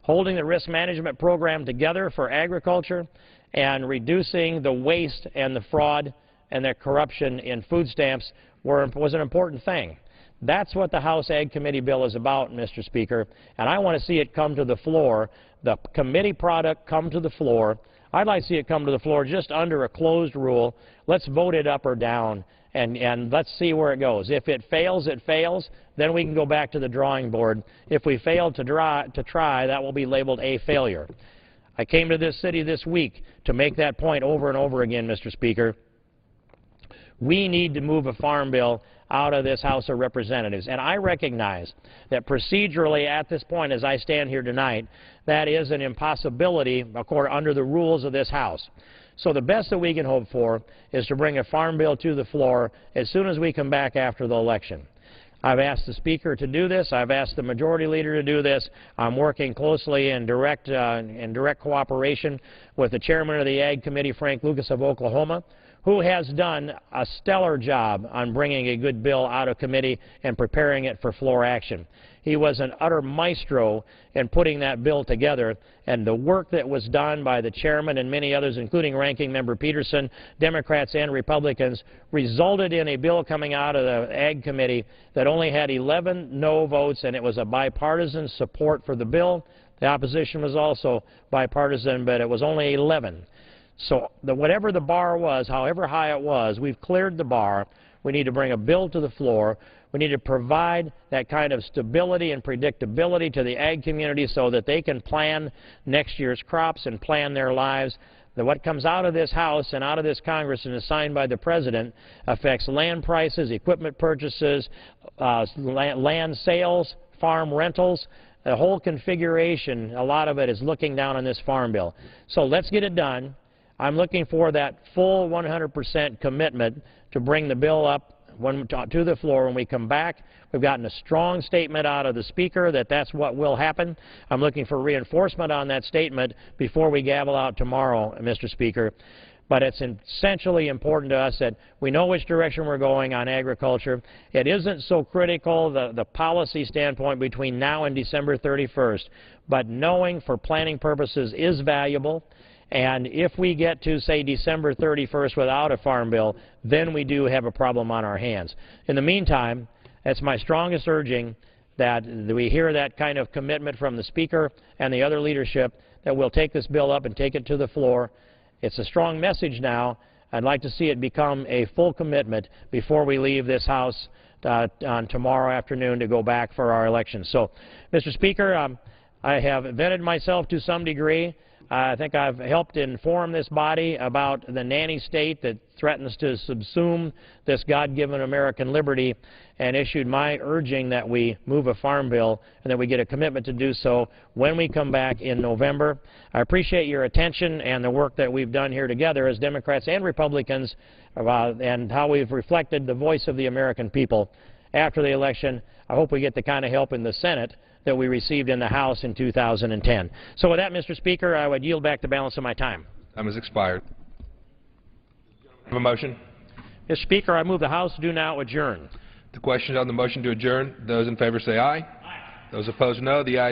G: Holding the risk management program together for agriculture and reducing the waste and the fraud and the corruption in food stamps was an important thing. That's what the House Ag Committee bill is about, Mr. Speaker, and I want to see it come to the floor, the committee product come to the floor. I'd like to see it come to the floor just under a closed rule. Let's vote it up or down, and let's see where it goes. If it fails, it fails. Then we can go back to the drawing board. If we fail to try, that will be labeled a failure. I came to this city this week to make that point over and over again, Mr. Speaker. We need to move a farm bill out of this House of Representatives. And I recognize that procedurally at this point, as I stand here tonight, that is an impossibility under the rules of this House. So the best that we can hope for is to bring a farm bill to the floor as soon as we come back after the election. I've asked the Speaker to do this. I've asked the Majority Leader to do this. I'm working closely in direct cooperation with the Chairman of the Ag Committee, Frank Lucas of Oklahoma, who has done a stellar job on bringing a good bill out of committee and preparing it for floor action. He was an utter maestro in putting that bill together, and the work that was done by the chairman and many others, including Ranking Member Peterson, Democrats and Republicans, resulted in a bill coming out of the Ag Committee that only had 11 no votes, and it was a bipartisan support for the bill. The opposition was also bipartisan, but it was only 11. So whatever the bar was, however high it was, we've cleared the bar. We need to bring a bill to the floor. We need to provide that kind of stability and predictability to the ag community so that they can plan next year's crops and plan their lives. That what comes out of this House and out of this Congress and is signed by the President affects land prices, equipment purchases, land sales, farm rentals. The whole configuration, a lot of it is looking down on this farm bill. So let's get it done. I'm looking for that full 100% commitment to bring the bill up to the floor when we come back. We've gotten a strong statement out of the Speaker that that's what will happen. I'm looking for reinforcement on that statement before we gavel out tomorrow, Mr. Speaker. But it's essentially important to us that we know which direction we're going on agriculture. It isn't so critical, the policy standpoint between now and December 31st, but knowing for planning purposes is valuable. And if we get to, say, December 31st without a farm bill, then we do have a problem on our hands. In the meantime, it's my strongest urging that we hear that kind of commitment from the Speaker and the other leadership that we'll take this bill up and take it to the floor. It's a strong message now. I'd like to see it become a full commitment before we leave this House on tomorrow afternoon to go back for our election. So, Mr. Speaker, I have vetted myself to some degree. I think I've helped inform this body about the nanny state that threatens to subsume this God-given American liberty, and issued my urging that we move a farm bill and that we get a commitment to do so when we come back in November. I appreciate your attention and the work that we've done here together as Democrats and Republicans and how we've reflected the voice of the American people. After the election, I hope we get the kind of help in the Senate that we received in the House in 2010. So with that, Mr. Speaker, I would yield back the balance of my time.
F: Time has expired. Have a motion?
G: Mr. Speaker, I move the House do now adjourn.
F: The question on the motion to adjourn, those in favor say aye. Aye. Those opposed, no. The ayes